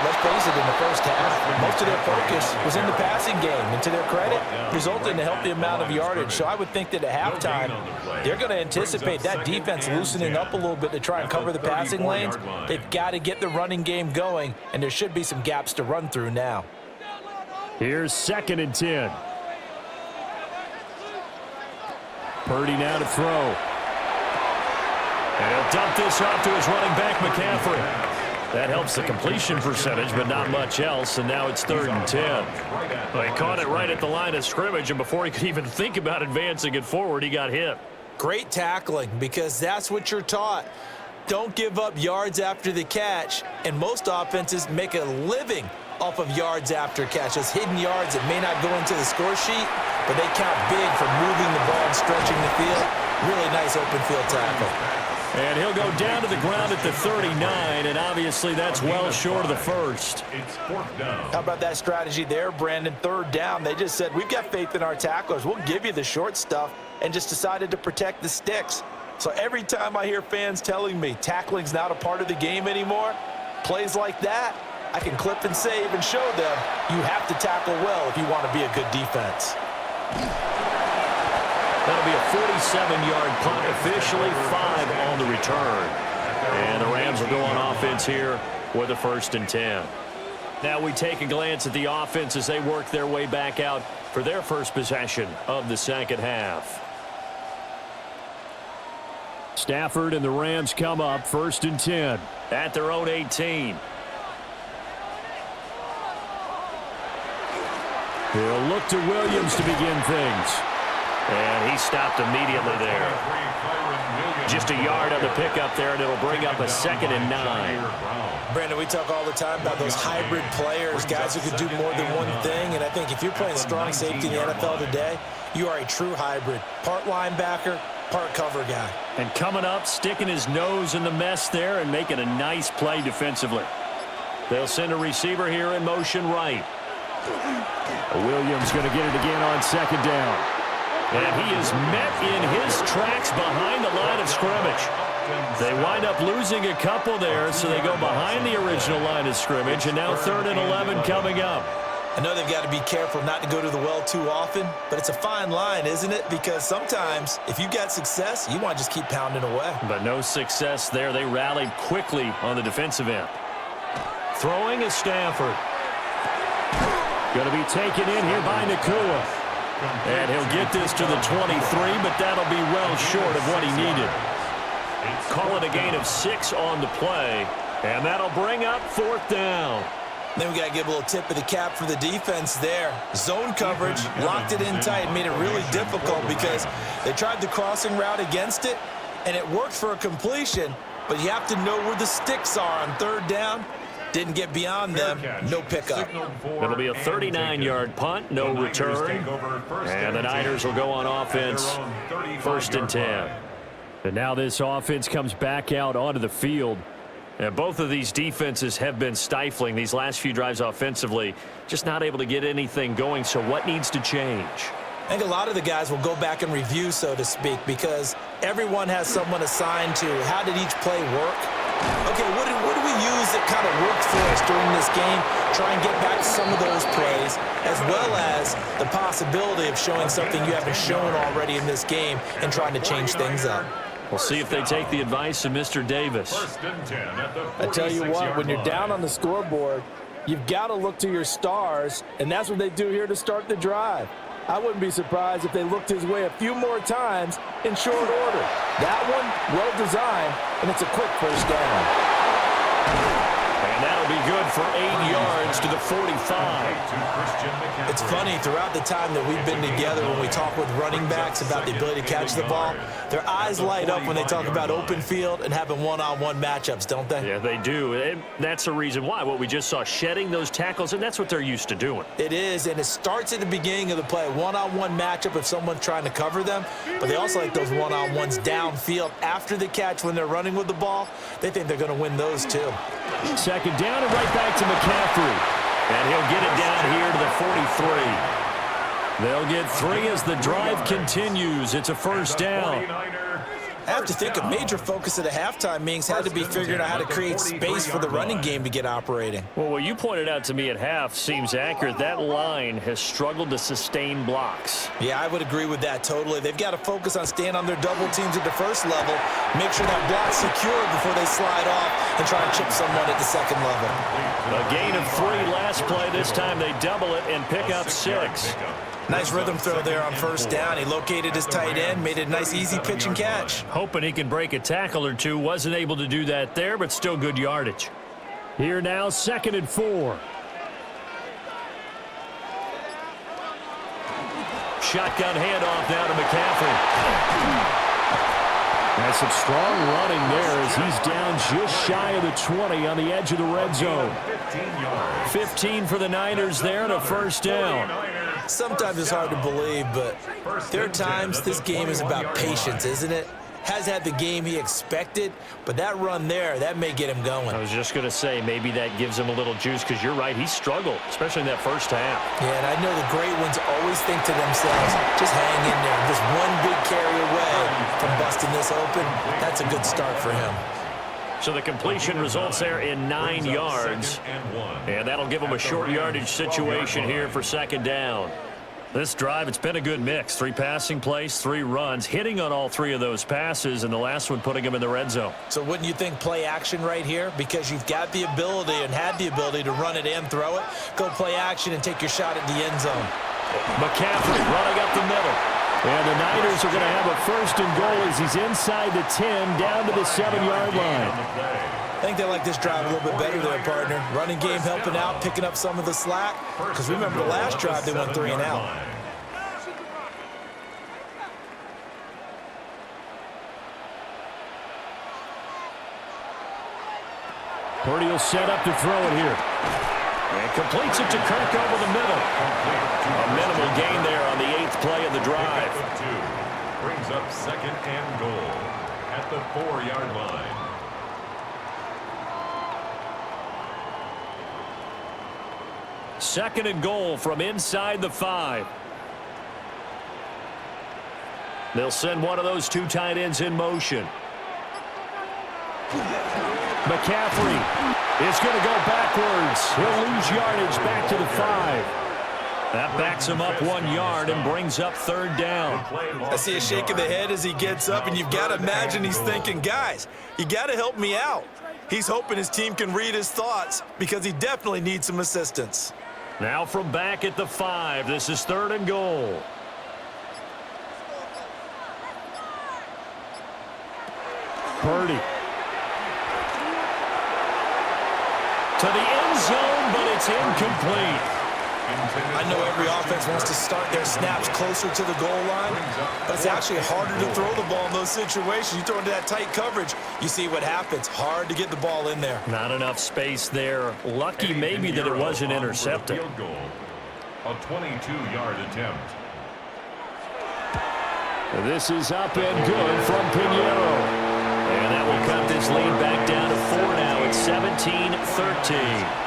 S2: let's face it, in the first half, most of their focus was in the passing game. And to their credit, resulted in a healthy amount of yardage. So I would think that at halftime, they're going to anticipate that defense loosening up a little bit to try and cover the passing lanes. They've got to get the running game going, and there should be some gaps to run through now.
S1: Here's 2nd and 10. Purdy now to throw. And he'll dump this off to his running back, McCaffrey. That helps the completion percentage, but not much else, and now it's 3rd and 10. Well, he caught it right at the line of scrimmage, and before he could even think about advancing it forward, he got hit.
S2: Great tackling, because that's what you're taught. Don't give up yards after the catch, and most offenses make a living off of yards after catch. Those hidden yards that may not go into the score sheet, but they count big for moving the ball and stretching the field. Really nice open field tackle.
S1: And he'll go down to the ground at the 39, and obviously that's well short of the first.
S3: It's 4th down.
S2: How about that strategy there, Brandon? 3rd down. They just said, we've got faith in our tacklers. We'll give you the short stuff, and just decided to protect the sticks. So every time I hear fans telling me tackling's not a part of the game anymore, plays like that, I can clip and save and show them you have to tackle well if you want to be a good defense.
S1: That'll be a 47-yard punt, officially 5 on the return. And the Rams will go on offense here with a 1st and 10. Now we take a glance at the offense as they work their way back out for their first possession of the 2nd half. Stafford and the Rams come up 1st and 10 at their own 18. He'll look to Williams to begin things. And he stopped immediately there. Just a yard on the pickup there, and it'll bring up a 2nd and 9.
S2: Brandon, we talk all the time about those hybrid players, guys who can do more than one thing. And I think if you're playing strong safety in the NFL today, you are a true hybrid. Part linebacker, part cover guy.
S1: And coming up, sticking his nose in the mess there and making a nice play defensively. They'll send a receiver here in motion right. Williams going to get it again on 2nd down. And he is met in his tracks behind the line of scrimmage. They wind up losing a couple there, so they go behind the original line of scrimmage, and now 3rd and 11 coming up.
S2: I know they've got to be careful not to go to the well too often, but it's a fine line, isn't it? Because sometimes, if you've got success, you want to just keep pounding away.
S1: But no success there. They rallied quickly on the defensive end. Throwing is Stafford. Going to be taken in here by Nakua. And he'll get this to the 23, but that'll be well short of what he needed. Call it a gain of 6 on the play, and that'll bring up 4th down.
S2: Then we got to give a little tip of the cap for the defense there. Zone coverage, locked it in tight, made it really difficult because they tried the crossing route against it, and it worked for a completion, but you have to know where the sticks are on 3rd down. Didn't get beyond them, no pickup.
S1: It'll be a 39-yard punt, no return, and the Niners will go on offense, 1st and 10. And now this offense comes back out onto the field. And both of these defenses have been stifling these last few drives offensively, just not able to get anything going. So what needs to change?
S2: I think a lot of the guys will go back and review, so to speak, because everyone has someone assigned to how did each play work. Okay, what do we use that kind of worked for us during this game? Try and get back to some of those plays, as well as the possibility of showing something you haven't shown already in this game and trying to change things up.
S1: We'll see if they take the advice of Mr. Davis.
S2: I tell you what, when you're down on the scoreboard, you've got to look to your stars, and that's what they do here to start the drive. I wouldn't be surprised if they looked his way a few more times in short order. That one, well designed, and it's a quick 1st down.
S1: And that'll be good for 8 yards to the 45.
S2: It's funny, throughout the time that we've been together, when we talk with running backs about the ability to catch the ball, their eyes light up when they talk about open field and having one-on-one matchups, don't they?
S1: Yeah, they do. And that's the reason why. What we just saw, shedding those tackles, and that's what they're used to doing.
S2: It is, and it starts at the beginning of the play. One-on-one matchup if someone's trying to cover them, but they also like those one-on-ones downfield after the catch when they're running with the ball. They think they're going to win those too.
S1: 2nd down and right back to McCaffrey. And he'll get it down here to the 43. They'll get 3 as the drive continues. It's a 1st down.
S2: I have to think a major focus of the halftime meetings had to be figuring out how to create space for the running game to get operating.
S1: Well, what you pointed out to me at half seems accurate. That line has struggled to sustain blocks.
S2: Yeah, I would agree with that totally. They've got to focus on staying on their double teams at the 1st level, make sure that block's secure before they slide off and try and chip someone at the 2nd level.
S1: A gain of 3 last play. This time they double it and pick up 6.
S2: Nice rhythm throw there on 1st down. He located his tight end, made it a nice easy pitch and catch.
S1: Hoping he can break a tackle or two. Wasn't able to do that there, but still good yardage. Here now, 2nd and 4. Shotgun handoff now to McCaffrey. That's some strong running there as he's down just shy of the 20 on the edge of the red zone. 15 for the Niners there and a 1st down.
S2: Sometimes it's hard to believe, but there are times this game is about patience, isn't it? Has had the game he expected, but that run there, that may get him going.
S1: I was just going to say, maybe that gives him a little juice, because you're right, he struggled, especially in that 1st half.
S2: Yeah, and I know the great ones always think to themselves, just hang in there. Just one big carry away from busting this open. That's a good start for him.
S1: So the completion results there in 9 yards, and that'll give him a short yardage situation here for 2nd down. This drive, it's been a good mix. 3 passing plays, 3 runs, hitting on all 3 of those passes, and the last one putting him in the red zone.
S2: So wouldn't you think play action right here? Because you've got the ability and had the ability to run it and throw it. Go play action and take your shot at the end zone.
S1: McCaffrey running up the middle. And the Niners are going to have a 1st and goal as he's inside the 10, down to the 7-yard line.
S2: I think they like this drive a little bit better there, partner. Running game helping out, picking up some of the slack. Because remember the last drive, they went 3 and out.
S1: Purdy will set up to throw it here. And completes it to Kirk over the middle. A minimal gain there on the 8th play of the drive.
S3: Brings up 2nd and goal at the 4-yard line.
S1: Second and goal from inside the 5. They'll send one of those 2 tight ends in motion. McCaffrey is going to go backwards. He'll lose yardage back to the 5. That backs him up 1 yard and brings up 3rd down.
S2: I see a shake of the head as he gets up, and you've got to imagine he's thinking, guys, you got to help me out. He's hoping his team can read his thoughts because he definitely needs some assistance.
S1: Now from back at the 5, this is 3rd and goal. Purdy. To the end zone, but it's incomplete.
S2: I know every offense wants to start their snaps closer to the goal line, but it's actually harder to throw the ball in those situations. You throw into that tight coverage, you see what happens. Hard to get the ball in there.
S1: Not enough space there. Lucky maybe that it wasn't intercepted.
S3: A 22-yard attempt.
S1: This is up and good from Pinheiro. And that will cut this lead back down to 4 now. It's 17-13.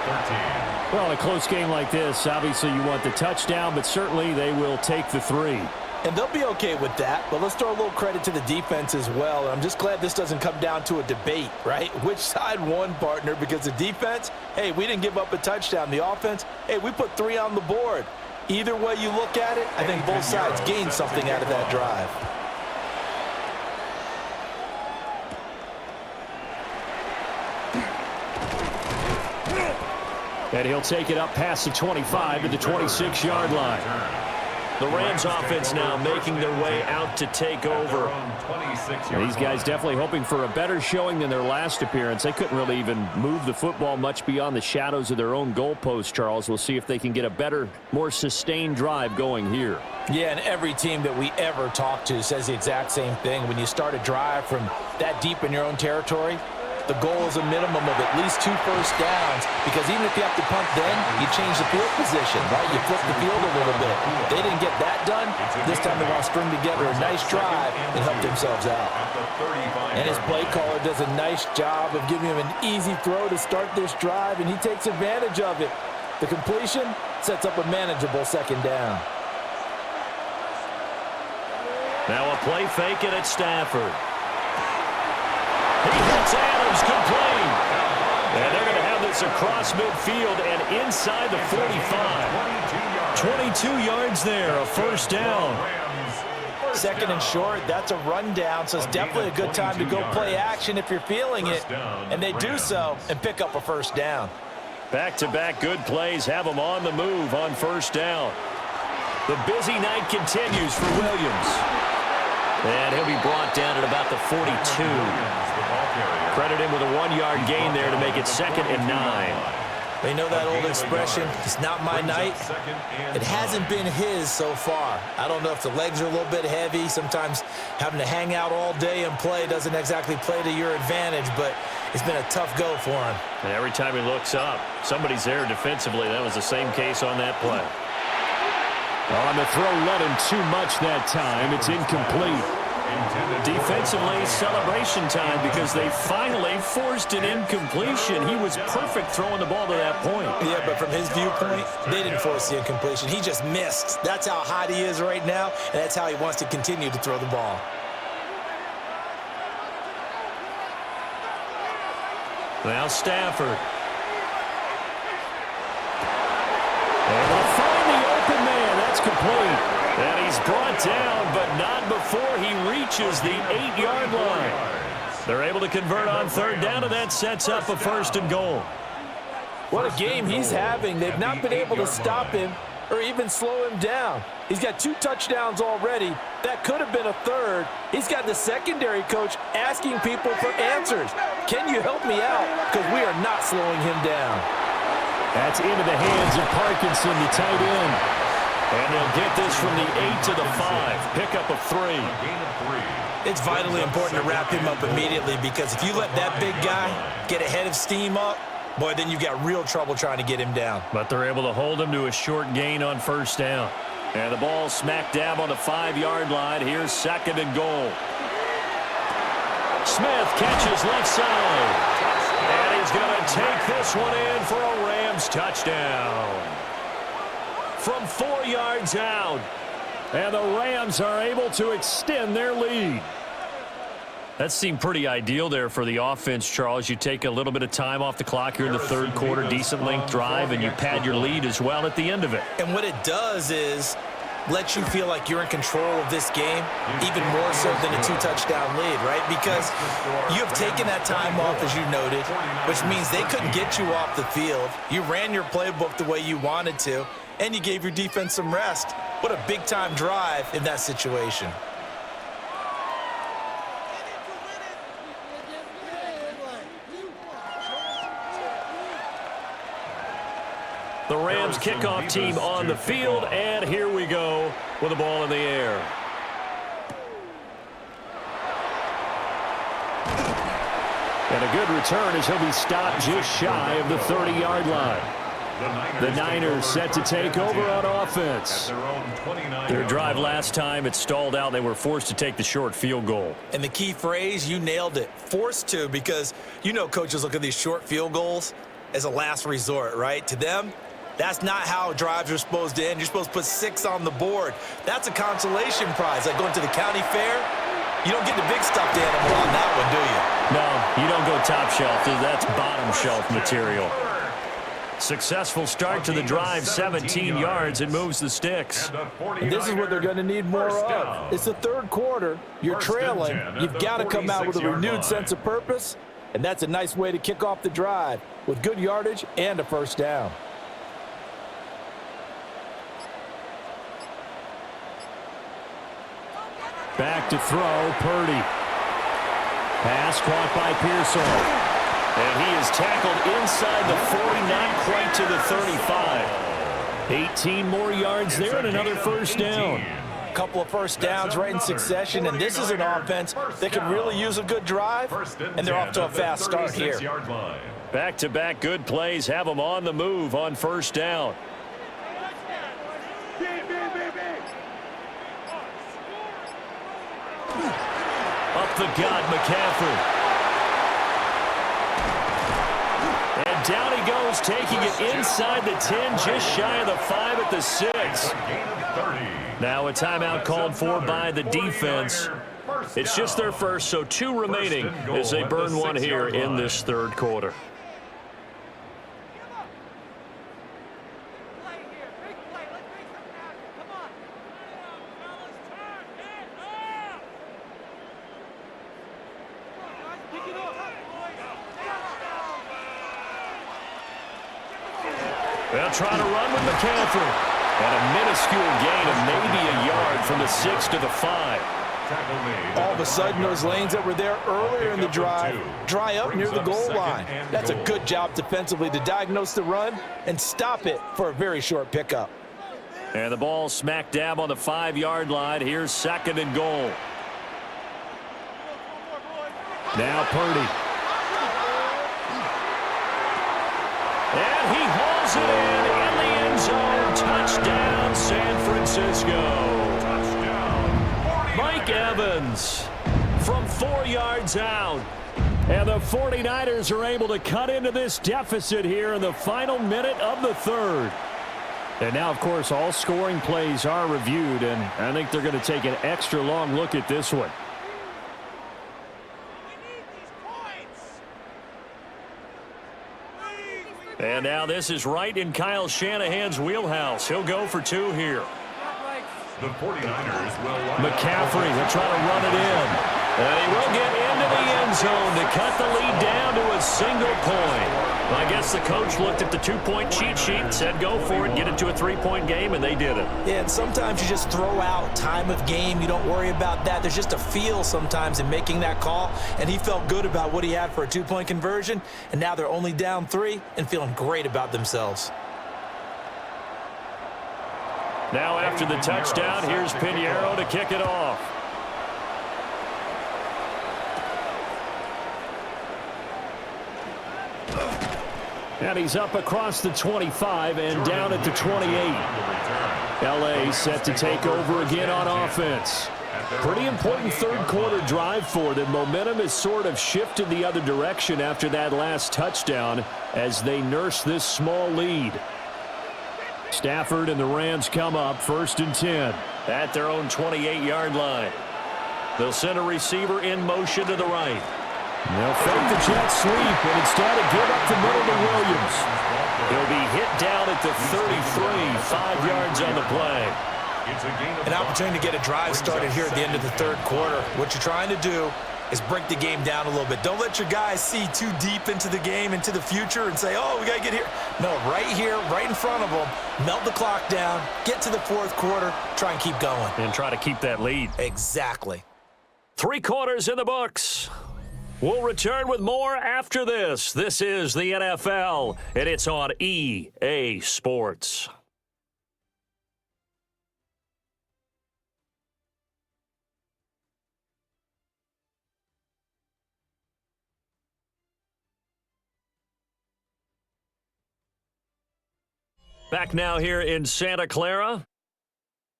S1: Well, a close game like this, obviously you want the touchdown, but certainly they will take the 3.
S2: And they'll be okay with that, but let's throw a little credit to the defense as well. And I'm just glad this doesn't come down to a debate, right? Which side won, partner? Because the defense, hey, we didn't give up a touchdown. The offense, hey, we put 3 on the board. Either way you look at it, I think both sides gained something out of that drive.
S1: And he'll take it up past the 25 to the 26-yard line. The Rams offense now making their way out to take over. These guys definitely hoping for a better showing than their last appearance. They couldn't really even move the football much beyond the shadows of their own goalpost, Charles. We'll see if they can get a better, more sustained drive going here.
S2: Yeah, and every team that we ever talk to says the exact same thing. When you start a drive from that deep in your own territory, the goal is a minimum of at least 2 first downs, because even if you have to punt then, you change the field position, right? You flip the field a little bit. They didn't get that done. This time they want to string together a nice drive and help themselves out. And his play caller does a nice job of giving him an easy throw to start this drive, and he takes advantage of it. The completion sets up a manageable 2nd down.
S1: Now a play fake it at Stafford. He hits Adams complete. And they're going to have this across midfield and inside the 45. 22 yards there, a 1st down.
S2: 2nd and short, that's a rundown, so it's definitely a good time to go play action if you're feeling it. And they do so and pick up a 1st down.
S1: Back-to-back good plays have them on the move on 1st down. The busy night continues for Williams. And he'll be brought down at about the 42. Credit him with a 1-yard gain there to make it 2nd and 9.
S2: They know that old expression, it's not my night. It hasn't been his so far. I don't know if the legs are a little bit heavy. Sometimes having to hang out all day and play doesn't exactly play to your advantage, but it's been a tough go for him.
S1: And every time he looks up, somebody's there defensively. That was the same case on that play. On the throw, led him too much that time. It's incomplete. Defensively, celebration time because they finally forced an incompletion. He was perfect throwing the ball to that point.
S2: Yeah, but from his viewpoint, they didn't force the incompletion. He just missed. That's how hot he is right now, and that's how he wants to continue to throw the ball.
S1: Now Stafford. Able to find the open man. That's complete. And he's brought down, but not before he reaches the 8-yard line. They're able to convert on 3rd down, and that sets up a 1st and goal.
S2: What a game he's having. They've not been able to stop him or even slow him down. He's got 2 touchdowns already. That could have been a 3rd. He's got the secondary coach asking people for answers. Can you help me out? Because we are not slowing him down.
S1: That's into the hands of Parkinson, the tight end. And they'll get this from the 8 to the 5. Pick up of 3.
S2: It's vitally important to wrap him up immediately, because if you let that big guy get ahead of steam up, boy, then you've got real trouble trying to get him down.
S1: But they're able to hold him to a short gain on 1st down. And the ball smack dab on the 5-yard line. Here's 2nd and goal. Smith catches left side. And he's going to take this one in for a Rams touchdown. From 4 yards out. And the Rams are able to extend their lead. That seemed pretty ideal there for the offense, Charles. You take a little bit of time off the clock here in the 3rd quarter, decent length drive, and you pad your lead as well at the end of it.
S2: And what it does is lets you feel like you're in control of this game, even more so than a 2-touchdown lead, right? Because you have taken that time off, as you noted, which means they couldn't get you off the field. You ran your playbook the way you wanted to, and you gave your defense some rest. What a big-time drive in that situation.
S1: The Rams kickoff team on the field, and here we go with the ball in the air. And a good return as he'll be stopped just shy of the 30-yard line. The Niners set to take over on offense. Their drive last time, it stalled out. They were forced to take the short field goal.
S2: And the key phrase, you nailed it, forced to, because you know coaches look at these short field goals as a last resort, right? To them, that's not how drives are supposed to end. You're supposed to put 6 on the board. That's a consolation prize. Like going to the county fair, you don't get the big stuffed animal on that one, do you?
S1: No, you don't go top shelf. That's bottom shelf material. Successful start to the drive, 17 yards, and moves the sticks.
S2: And this is what they're going to need more of. It's the third quarter. You're trailing. You've got to come out with a renewed sense of purpose, and that's a nice way to kick off the drive with good yardage and a first down.
S1: Back to throw, Purdy. Pass caught by Pearsall. And he is tackled inside the 40, not quite to the 35. 18 more yards there and another first down.
S2: A couple of first downs right in succession, and this is an offense that can really use a good drive, and they're off to a fast start here.
S1: Back-to-back good plays have them on the move on first down. Up the gut, McCaffrey. And down he goes, taking it inside the 10, just shy of the 5 at the 6. Now a timeout called for by the defense. It's just their first, so 2 remaining as they burn one here in this third quarter. They'll try to run with McCaffrey. And a minuscule gain of maybe a yard from the 6 to the 5.
S2: All of a sudden, those lanes that were there earlier in the drive dry up near the goal line. That's a good job defensively to diagnose the run and stop it for a very short pickup.
S1: And the ball smack dab on the 5-yard line. Here's 2nd and goal. Now Purdy. And he hauls it in the end zone. Touchdown, San Francisco. Touchdown. Mike Evans from 4 yards out. And the 49ers are able to cut into this deficit here in the final minute of the third. And now, of course, all scoring plays are reviewed, and I think they're going to take an extra long look at this one. And now this is right in Kyle Shanahan's wheelhouse. He'll go for 2 here.
S3: The 49ers will
S1: McCaffrey will try to run it in. And he will get into the end zone to cut the lead down to a single point. Well, I guess the coach looked at the 2-point cheat sheet and said go for it, get it to a 3-point game, and they did it.
S2: Yeah, and sometimes you just throw out time of game. You don't worry about that. There's just a feel sometimes in making that call, and he felt good about what he had for a 2-point conversion, and now they're only down 3 and feeling great about themselves.
S1: Now after the touchdown, here's Pinheiro to kick it off. And he's up across the 25 and down at the 28. L.A. set to take over again on offense. Pretty important third quarter drive for them. Momentum has sort of shifted the other direction after that last touchdown as they nurse this small lead. Stafford and the Rams come up 1st and 10 at their own 28-yard line. They'll send a receiver in motion to the right. They'll fake the jet sweep and instead give up the middle to Williams. He'll be hit down at the 33, 5 yards on the play.
S3: It's a gain of
S2: An opportunity to get a drive started here at the end of the third quarter. What you're trying to do is break the game down a little bit. Don't let your guys see too deep into the game, into the future, and say, oh, we got to get here. No, right here, right in front of them, melt the clock down, get to the fourth quarter, try and keep going.
S1: And try to keep that lead.
S2: Exactly.
S1: 3 quarters in the books. We'll return with more after this. This is the NFL, and it's on EA Sports. Back now here in Santa Clara.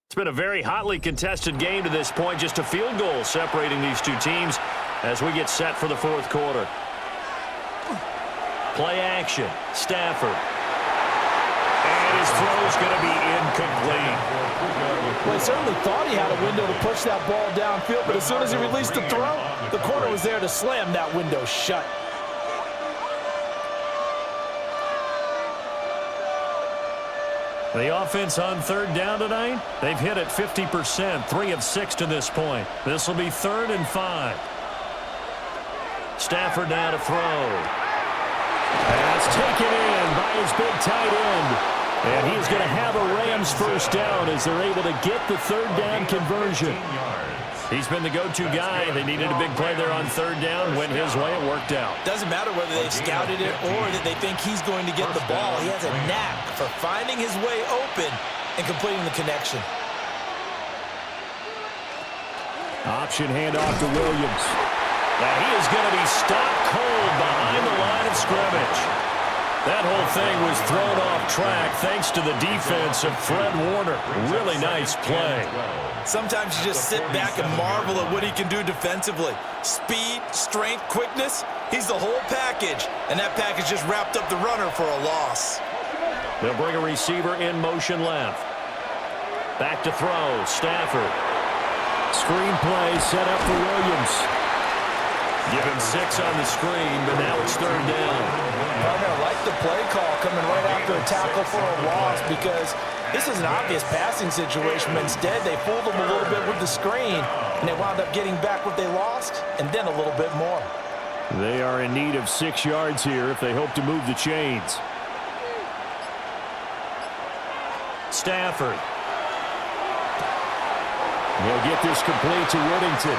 S1: It's been a very hotly contested game to this point. Just a field goal separating these two teams as we get set for the fourth quarter. Play action. Stafford. And his throw's going to be incomplete.
S2: Well, he certainly thought he had a window to push that ball downfield, but as soon as he released the throw, the corner was there to slam that window shut.
S1: The offense on third down tonight, they've hit it 50%, 3 of 6 to this point. This will be 3rd and 5. Stafford now to throw. That's taken in by his big tight end. And he's going to have a Rams first down as they're able to get the third down conversion. He's been the go-to guy. They needed a big play there on third down. Went his way. It worked out.
S2: Doesn't matter whether they've scouted it or that they think he's going to get the ball. He has a knack for finding his way open and completing the connection.
S1: Option handoff to Williams. Now he is going to be stopped cold behind the line of scrimmage. That whole thing was thrown off track thanks to the defense of Fred Warner. Really nice play.
S2: Sometimes you just sit back and marvel at what he can do defensively. Speed, strength, quickness, he's the whole package. And that package just wrapped up the runner for a loss.
S1: They'll bring a receiver in motion left. Back to throw, Stafford. Screen play set up for Williams. Give him 6 on the screen, but now it's third down.
S2: Partner, I like the play call coming right after a tackle for a loss because this is an obvious passing situation, but instead they fooled them a little bit with the screen, and they wound up getting back what they lost and then a little bit more.
S1: They are in need of 6 yards here if they hope to move the chains. Stafford. He'll get this complete to Whittington.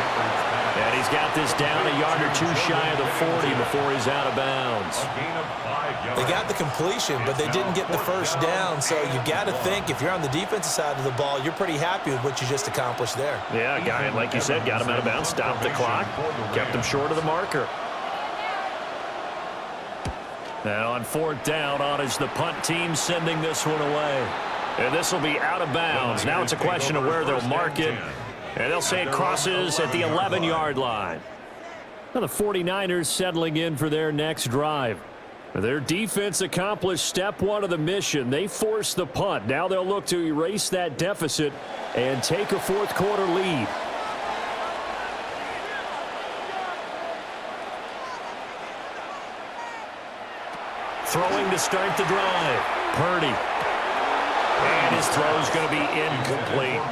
S1: And he's got this down a yard or 2 shy of the 40 before he's out of bounds.
S2: They got the completion, but they didn't get the first down. So you got to think if you're on the defensive side of the ball, you're pretty happy with what you just accomplished there.
S1: Yeah, guy, like you said, got him out of bounds, stopped the clock, kept him short of the marker. Now on 4th down, on is the punt team sending this one away. And this will be out of bounds. Now it's a question of where they'll mark it. And they'll say it crosses at the 11-yard line. Now the 49ers settling in for their next drive. Their defense accomplished step 1 of the mission. They forced the punt. Now they'll look to erase that deficit and take a fourth quarter lead. Throwing to start the drive. Purdy. And his throw is going to be incomplete.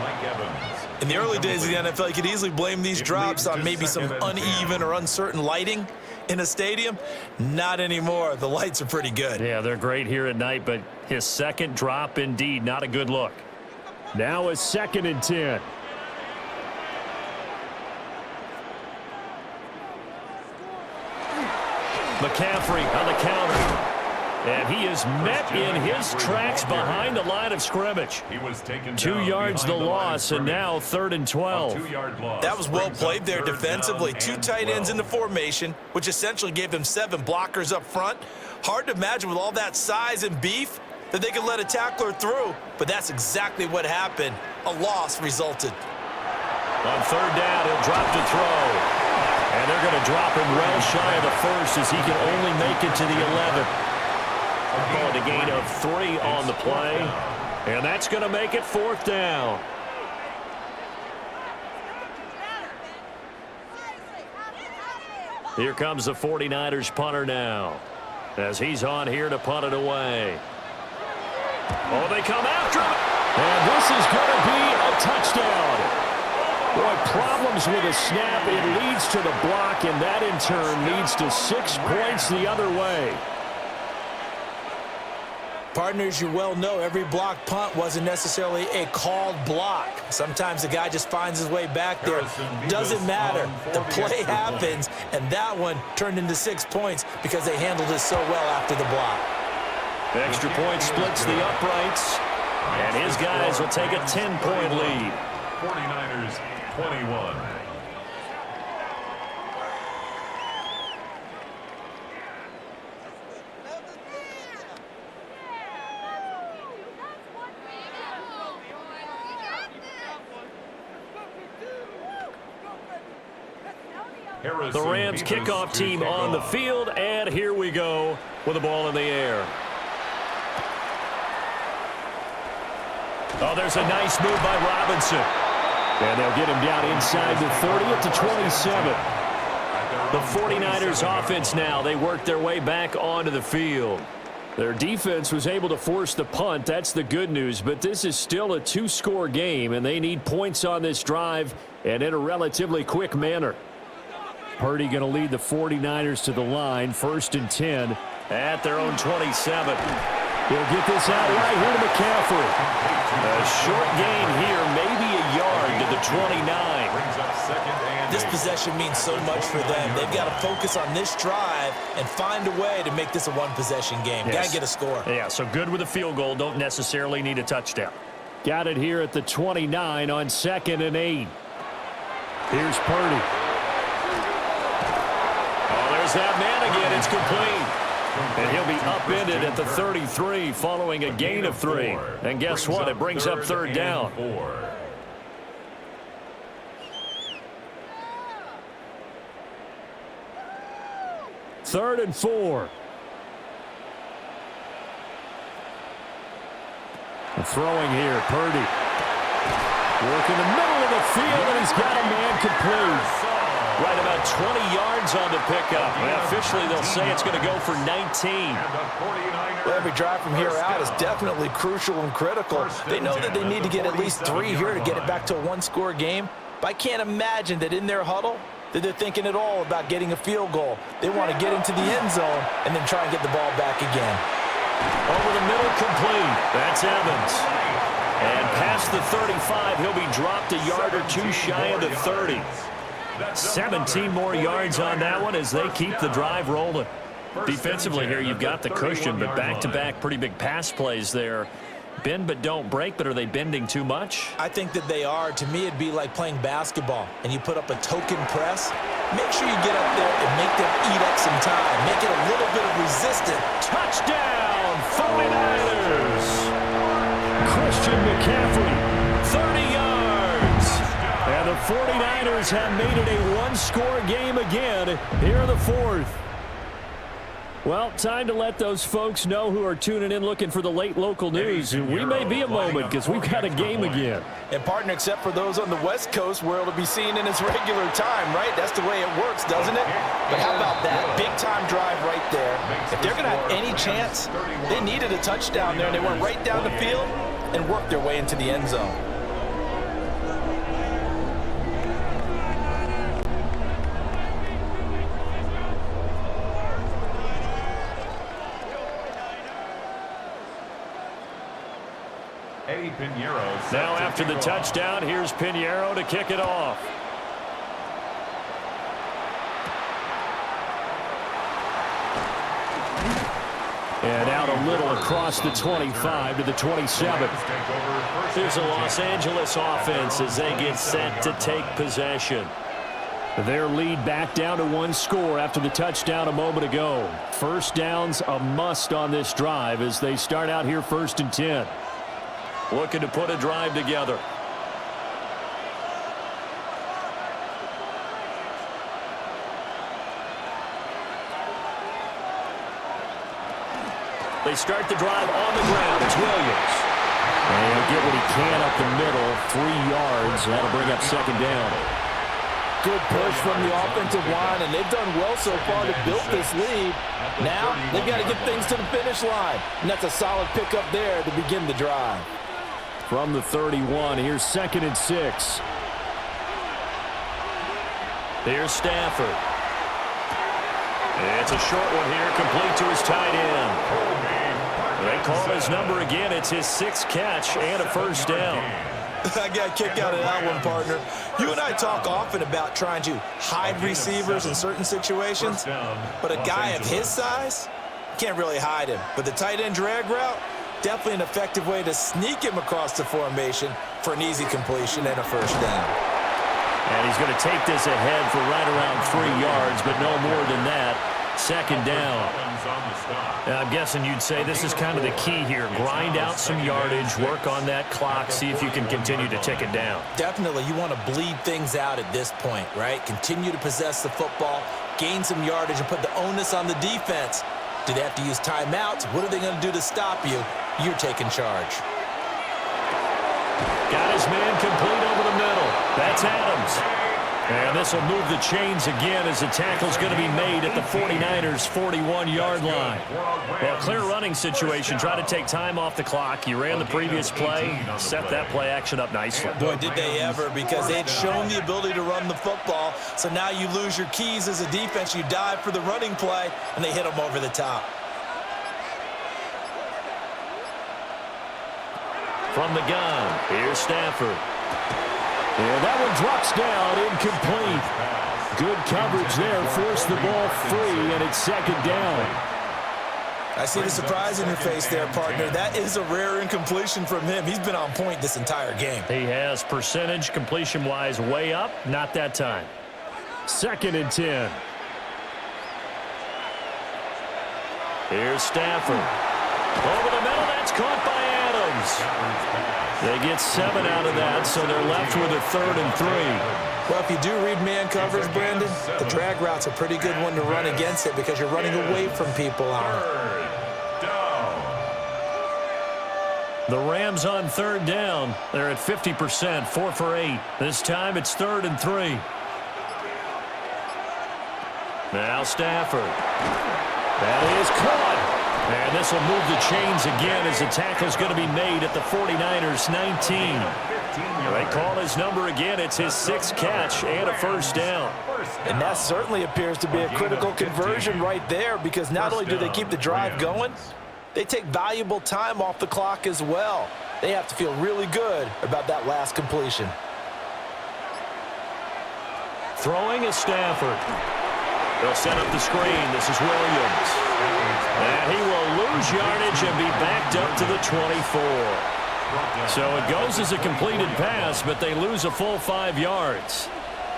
S2: In the early days of the NFL, you could easily blame these drops on maybe some uneven or uncertain lighting in a stadium. Not anymore. The lights are pretty good.
S1: Yeah, they're great here at night, but his second drop, indeed, not a good look. Now a 2nd and 10. McCaffrey on the counter. And he is met in his tracks behind the line of scrimmage. 2 yards the loss, and now 3rd and 12.
S2: That was well played there defensively. 2 tight ends in the formation, which essentially gave them 7 blockers up front. Hard to imagine with all that size and beef that they could let a tackler through, but that's exactly what happened. A loss resulted.
S1: On 3rd down, he'll drop to throw. And they're going to drop him well shy of the 1st as he can only make it to the 11th. Calling a gain of 3 on the play. And that's going to make it 4th down. Here comes the 49ers punter now as he's on here to punt it away. Oh, they come after him. And this is going to be a goes with a snap. It leads to the block, and that in turn leads to 6 points the other way.
S2: Partners, you well know every block punt wasn't necessarily a called block. Sometimes the guy just finds his way back there. Doesn't matter. The play happens, and that one turned into 6 points because they handled it so well after the block.
S1: The extra point splits the uprights, and his guys will take a 10-point lead.
S3: 49ers 21.
S1: The Rams kickoff team on the field, and here we go with the ball in the air. Oh, there's a nice move by Robinson. And they'll get him down inside the 30 at the 27. The 49ers offense now, they work their way back onto the field. Their defense was able to force the punt. That's the good news, but this is still a 2-score game, and they need points on this drive and in a relatively quick manner. Purdy going to lead the 49ers to the line, 1st and 10 at their own 27. He'll get this out right here to McCaffrey. A short gain here, maybe a yard to the 29.
S2: This possession means so much for them. They've got to focus on this drive and find a way to make this a one-possession game.
S1: Yes.
S2: Got to get a score.
S1: Yeah, so good with a field goal. Don't necessarily need a touchdown. Got it here at the 29 on 2nd and 8. Here's Purdy. There's that man again. It's complete. And he'll be upended at the 33 following a gain of 3. And guess what? It brings up 3rd down. 3rd and 4. Throwing here, Purdy. Work in the middle of the field, and he's got a man complete. Right about 20 yards on the pickup. And officially, they'll say it's going to go for 19.
S2: Well, every drive from here out is definitely crucial and critical. They know that they need to get at least 3 here to get it back to a 1-score game. But I can't imagine that in their huddle that they're thinking at all about getting a field goal. They want to get into the end zone and then try and get the ball back again.
S1: Over the middle, complete. That's Evans. And past the 35, he'll be dropped a yard or 2 shy of the 30. 17 more yards on that one as they keep the drive rolling. Defensively here, you've got the cushion, but back-to-back pretty big pass plays there. Bend but don't break, but are they bending too much?
S2: I think that they are. To me, it'd be like playing basketball, and you put up a token press. Make sure you get up there and make them eat up some time. Make it a little bit of resistance.
S1: Touchdown, 49ers! Christian McCaffrey, 30 yards. And the 49ers have made it a 1-score game again here in the 4th. Well, time to let those folks know who are tuning in looking for the late local news. We may be a moment because we've got a game again.
S2: And, partner, except for those on the West Coast where it'll be seen in its regular time, right? That's the way it works, doesn't it? But how about that big-time drive right there? If they're going to have any chance, they needed a touchdown there, and they went right down the field and worked their way into the end zone.
S1: Now after the touchdown, here's Pinheiro to kick it off. And out a little across the 25 to the 27. Here's a Los Angeles offense as they get set to take possession. Their lead back down to 1 score after the touchdown a moment ago. First down's a must on this drive as they start out here 1st and 10. Looking to put a drive together. They start the drive on the ground. It's Williams. And he'll get what he can up the middle. 3 yards. That'll bring up 2nd down.
S2: Good push from the offensive line, and they've done well so far to build this lead. Now they've got to get things to the finish line. And that's a solid pickup there to begin the drive.
S1: From the 31, here's 2nd and 6. Here's Stafford. It's a short one here, complete to his tight end. They call his number again. It's his 6th catch and a first down.
S2: I got kicked out of that one, partner. You and I talk often about trying to hide receivers in certain situations, but a guy of his size can't really hide him. But the tight end drag route, definitely an effective way to sneak him across the formation for an easy completion and a first down.
S1: And he's going to take this ahead for right around 3 yards, but no more than that. 2nd down. Now, I'm guessing you'd say this is kind of the key here. Grind out some yardage, work on that clock, see if you can continue to tick it down.
S2: Definitely, you want to bleed things out at this point, right? Continue to possess the football, gain some yardage, and put the onus on the defense. Do they have to use timeouts? What are they going to do to stop you? You're taking charge.
S1: Got his man complete over the middle. That's Adams. And this will move the chains again as the tackle's going to be made at the 49ers' 41-yard line. Well, clear running situation. Try to take time off the clock. You ran the previous play, set that play action up nicely.
S2: Boy, did they ever, because they had shown the ability to run the football. So now you lose your keys as a defense. You dive for the running play, and they hit them over the top.
S1: From the gun, here's Stafford. And that one drops down, incomplete. Good coverage there, forced the ball free, and it's 2nd down.
S2: I see the surprise in your face there, partner. That is a rare incompletion from him. He's been on point this entire game.
S1: He has percentage completion-wise way up, not that time. 2nd and 10. Here's Stafford. Over the middle, that's caught by Adams. They get 7 out of that, so they're left with a 3rd and 3.
S2: Well, if you do read man coverage, Brandon, the drag route's a pretty good one to run against it because you're running away from people on it.
S1: The Rams on 3rd down. They're at 50%, 4 for 8. This time it's 3rd and 3. Now Stafford. That is caught. And this will move the chains again as the tackle's going to be made at the 49ers' 19. They call his number again. It's his 6th catch and a first down.
S2: And that certainly appears to be a critical conversion right there because not only do they keep the drive going, they take valuable time off the clock as well. They have to feel really good about that last completion.
S1: Throwing is Stafford. They'll set up the screen. This is Williams. And he will lose yardage and be backed up to the 24. So it goes as a completed pass, but they lose a full 5 yards.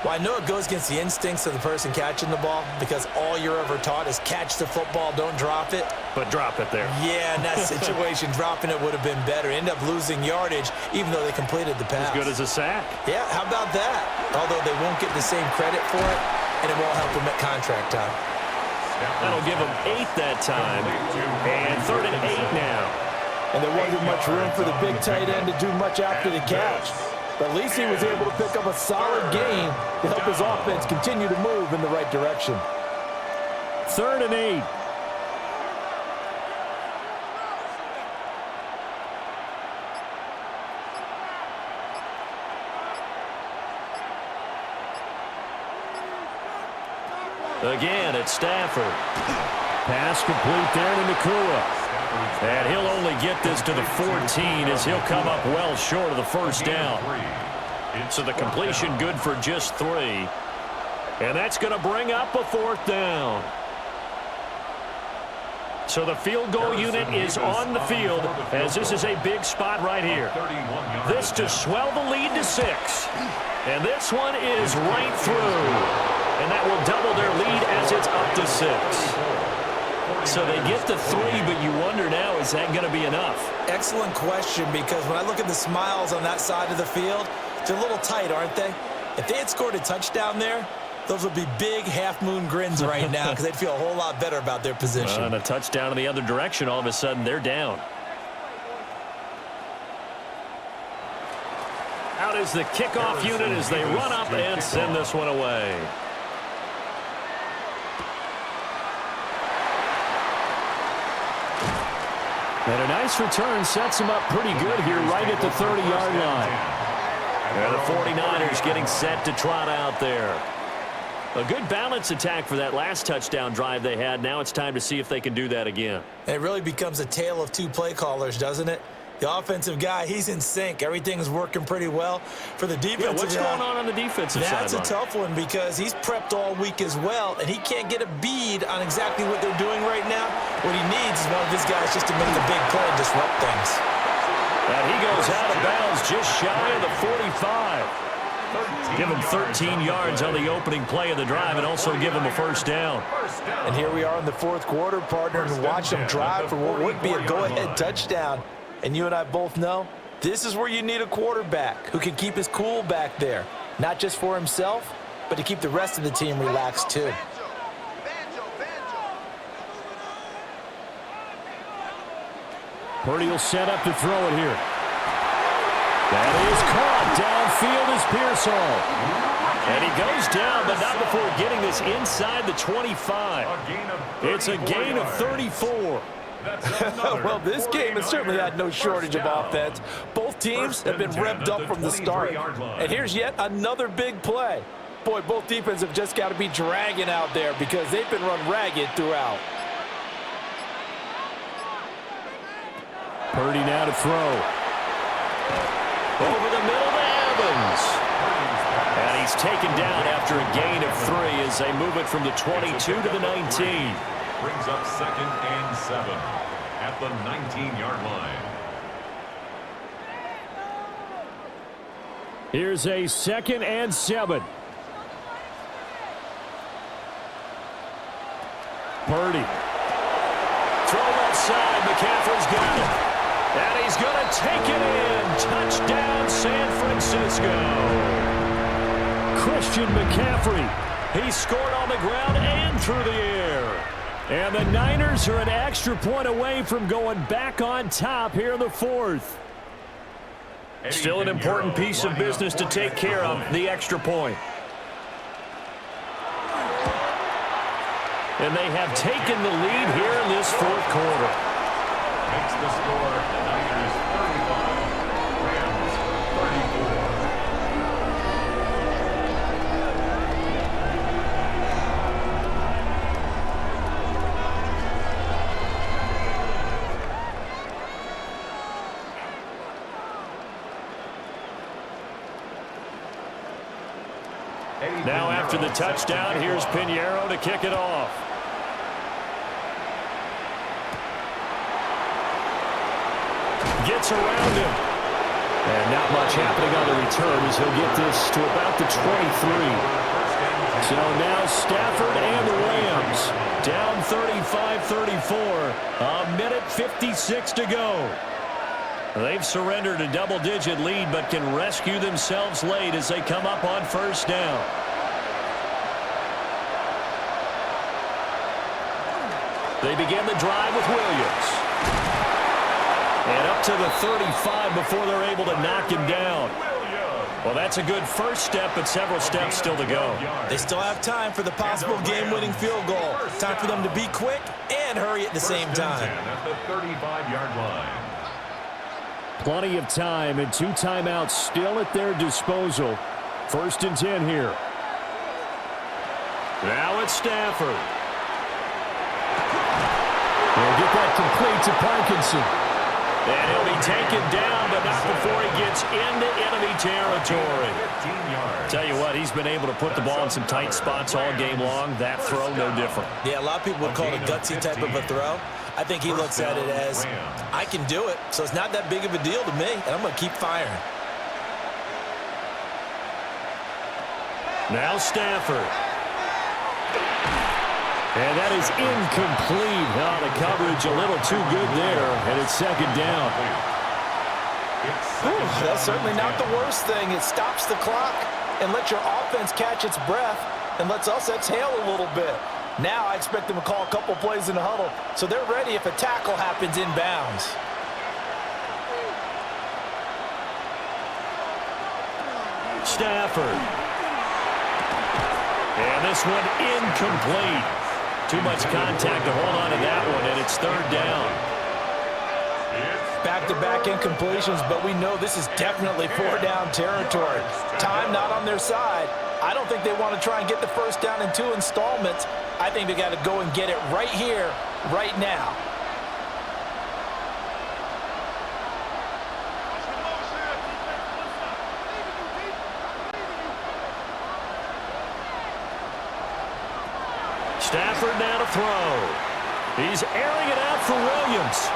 S2: Well, I know it goes against the instincts of the person catching the ball because all you're ever taught is catch the football, don't drop it.
S1: But drop it there.
S2: Yeah, in that situation, dropping it would have been better. End up losing yardage even though they completed the pass.
S1: As good as a sack.
S2: Yeah, how about that? Although they won't get the same credit for it, and it won't help them at contract time.
S1: That'll give them 8 that time. And 3rd and 8 now.
S2: And there wasn't much room for the big tight end to do much after the catch. But at least he was able to pick up a solid gain to help his offense continue to move in the right direction.
S1: 3rd and 8. Again, it's Stafford. Pass complete there to Nakua. And he'll only get this to the 14 as he'll come up well short of the first down. So the completion good for just 3. And that's going to bring up a 4th down. So the field goal unit is on the field as this is a big spot right here. This to swell the lead to 6. And this one is right through. And that will double their lead as it's up to 6. So they get the 3, but you wonder now, is that going to be enough?
S2: Excellent question, because when I look at the smiles on that side of the field, they're a little tight, aren't they? If they had scored a touchdown there, those would be big half-moon grins right now because they'd feel a whole lot better about their position.
S1: And a touchdown in the other direction, all of a sudden they're down. Out is the kickoff unit as they run up and send this one away. And a nice return sets him up pretty good here right at the 30-yard line. And the 49ers getting set to trot out there. A good balance attack for that last touchdown drive they had. Now it's time to see if they can do that again.
S2: And it really becomes a tale of two play callers, doesn't it? The offensive guy, he's in sync. Everything's working pretty well. For the defensive
S1: guy, what's going on the defensive side?
S2: That's a tough one because he's prepped all week as well, and he can't get a bead on exactly what they're doing right now. What he needs is one of his guys just to make a big play and disrupt things.
S1: And he goes out of bounds just shy of the 45. Give him 13 yards on the opening play of the drive and also give him a first down.
S2: And here we are in the fourth quarter, partner, and watch him drive for what would be a go-ahead touchdown. And you and I both know this is where you need a quarterback who can keep his cool back there, not just for himself, but to keep the rest of the team relaxed too.
S1: Purdy will set up to throw it here. That is caught. Downfield is Pearsall. And he goes down, but not before getting this inside the 25. It's a gain of 34.
S2: Well, this game has certainly had no shortage of offense. Both teams have been revved up from the start. And here's yet another big play. Boy, both defenses have just got to be dragging out there because they've been run ragged throughout.
S1: Purdy now to throw. Over the middle to Evans. And he's taken down after a gain of 3 as they move it from the 22 to the 19.
S3: Brings up 2nd and 7 at the 19-yard line.
S1: Here's a 2nd and 7. Purdy. Throw left side. McCaffrey's got it. And he's going to take it in. Touchdown, San Francisco. Christian McCaffrey. He scored on the ground and through the air. And the Niners are an extra point away from going back on top here in the fourth. Still an important piece of business to take care of, the extra point. And they have taken the lead here in this fourth quarter.
S3: Makes the score the Niners 35, Rams 34.
S1: Now after the touchdown, here's Pinheiro to kick it off. Gets around him. And not much happening on the return as he'll get this to about the 23. So now Stafford and the Rams down 35-34. A minute 56 to go. They've surrendered a double-digit lead but can rescue themselves late as they come up on first down. They begin the drive with Williams. And up to the 35 before they're able to knock him down. Well, that's a good first step, but several steps still to go.
S2: They still have time for the possible game-winning field goal. Time for them to be quick and hurry at the same time.
S3: At the 35-yard line.
S1: Plenty of time and 2 timeouts still at their disposal. 1st and 10 here. Now it's Stafford. They'll get that complete to Parkinson. And he'll be taken down, but not before he gets into enemy territory.
S3: 15 yards.
S1: Tell you what, he's been able to put the ball in some tight spots all game long. That throw, no different.
S2: Yeah, a lot of people would call it a gutsy type of a throw. I think he looks at it as, I can do it, so it's not that big of a deal to me, and I'm going to keep firing.
S1: Now Stafford. And that is incomplete. Oh, the coverage a little too good there, and it's 2nd down.
S2: That's certainly not the worst thing. It stops the clock and lets your offense catch its breath and lets us exhale a little bit. Now I expect them to call a couple plays in the huddle, so they're ready if a tackle happens inbounds.
S1: Stafford. And this one incomplete. Too much contact to hold on to that one, and it's 3rd down.
S3: It's
S2: Back-to-back incompletions, but we know this is definitely 4-down territory. Time not on their side. I don't think they want to try and get the first down in 2 installments. I think they got to go and get it right here, right now.
S1: Stafford now to throw. He's airing it out for Williams.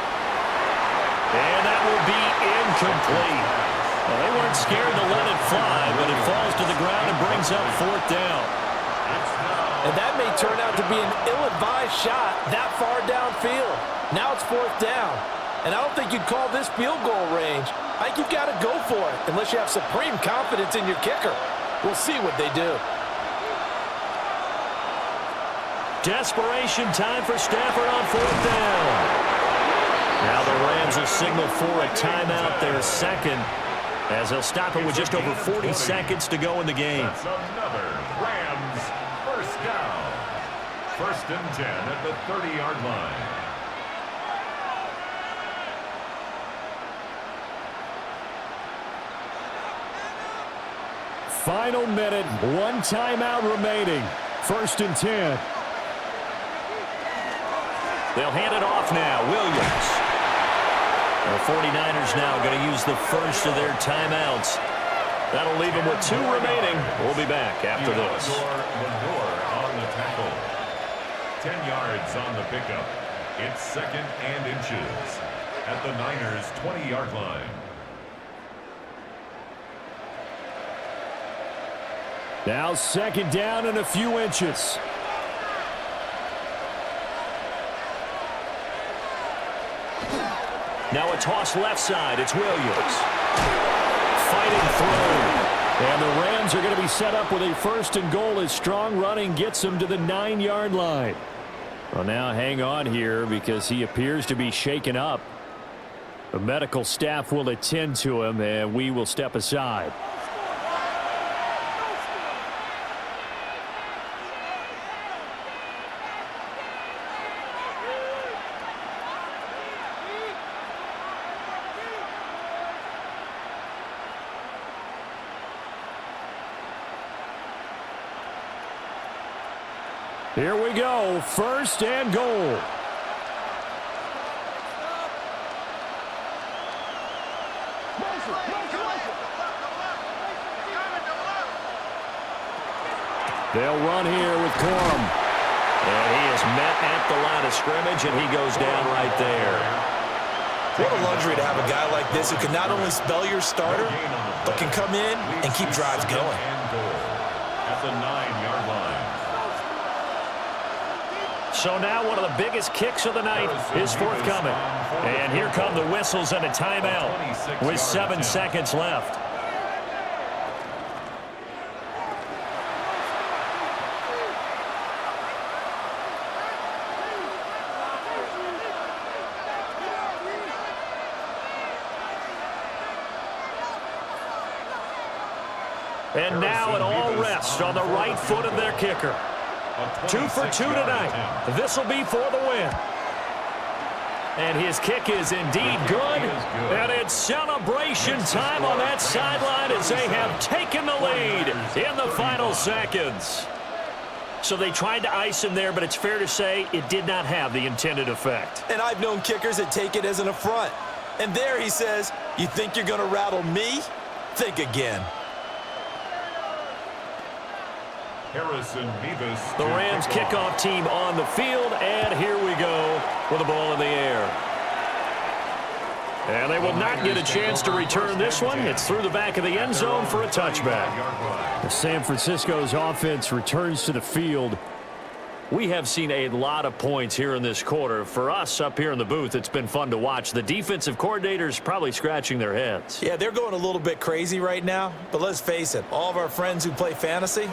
S1: And that will be incomplete. Well, they weren't scared to let it fly, but it falls to the ground and brings up 4th down.
S2: And that may turn out to be an ill-advised shot that far downfield. Now it's 4th down. And I don't think you'd call this field goal range. I think you've got to go for it unless you have supreme confidence in your kicker. We'll see what they do.
S1: Desperation time for Stafford on 4th down. Now the Rams will signal for a timeout, their second, as they'll stop it with just over 40 seconds to go in the game.
S3: That's another Rams first down. 1st and 10 at the 30-yard line.
S1: Final minute, 1 timeout remaining. 1st and 10. They'll hand it off now. Williams. The 49ers now going to use the first of their timeouts. That'll leave them with 2 remaining. We'll be back after this.
S3: On the tackle. 10 yards on the pickup. It's 2nd and inches at the Niners' 20-yard line.
S1: Now 2nd down and a few inches. Now a toss left side. It's Williams. Fighting through. And the Rams are going to be set up with a 1st and goal as strong running gets them to the 9-yard line. Well, now hang on here because he appears to be shaken up. The medical staff will attend to him, and we will step aside. Here we go, 1st and goal. They'll run here with Corum. And he is met at the line of scrimmage, and he goes down right there.
S2: What a luxury to have a guy like this who can not only spell your starter, but can come in and keep drives going.
S3: At the 9-yard line.
S1: So now one of the biggest kicks of the night is forthcoming. And here come the whistles and a timeout with 7 seconds left. And now it all rests on the right foot of their kicker. 2 for 2 tonight. This will be for the win. And his kick is indeed good. And it's celebration time on that sideline as they have taken the lead in the final seconds. So they tried to ice him there, but it's fair to say it did not have the intended effect.
S2: And I've known kickers that take it as an affront. And there he says, you think you're going to rattle me? Think again.
S1: The Rams kickoff team on the field, and here we go with the ball in the air. And they will not get a chance to return this one. It's through the back of the end zone for a touchback. San Francisco's offense returns to the field. We have seen a lot of points here in this quarter. For us up here in the booth, it's been fun to watch. The defensive coordinators probably scratching their heads.
S2: Yeah, they're going a little bit crazy right now. But let's face it, all of our friends who play fantasy,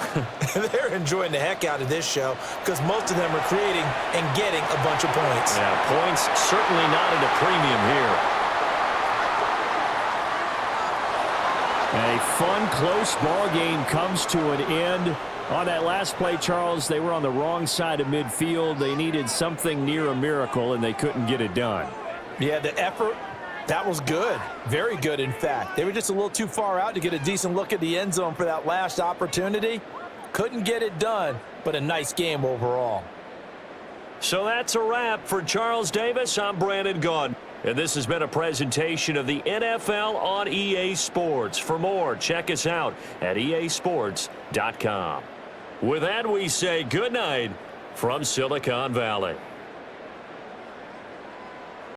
S2: they're enjoying the heck out of this show because most of them are creating and getting a bunch of points.
S1: Yeah, points certainly not at a premium here. A fun, close ball game comes to an end. On that last play, Charles, they were on the wrong side of midfield. They needed something near a miracle, and they couldn't get it done.
S2: Yeah, the effort, That was good. Very good, in fact. They were just a little too far out to get a decent look at the end zone for that last opportunity. Couldn't get it done, but a nice game overall.
S1: So that's a wrap for Charles Davis. I'm Brandon Gaudin. And this has been a presentation of the NFL on EA Sports. For more, check us out at easports.com. With that, we say good night from Silicon Valley.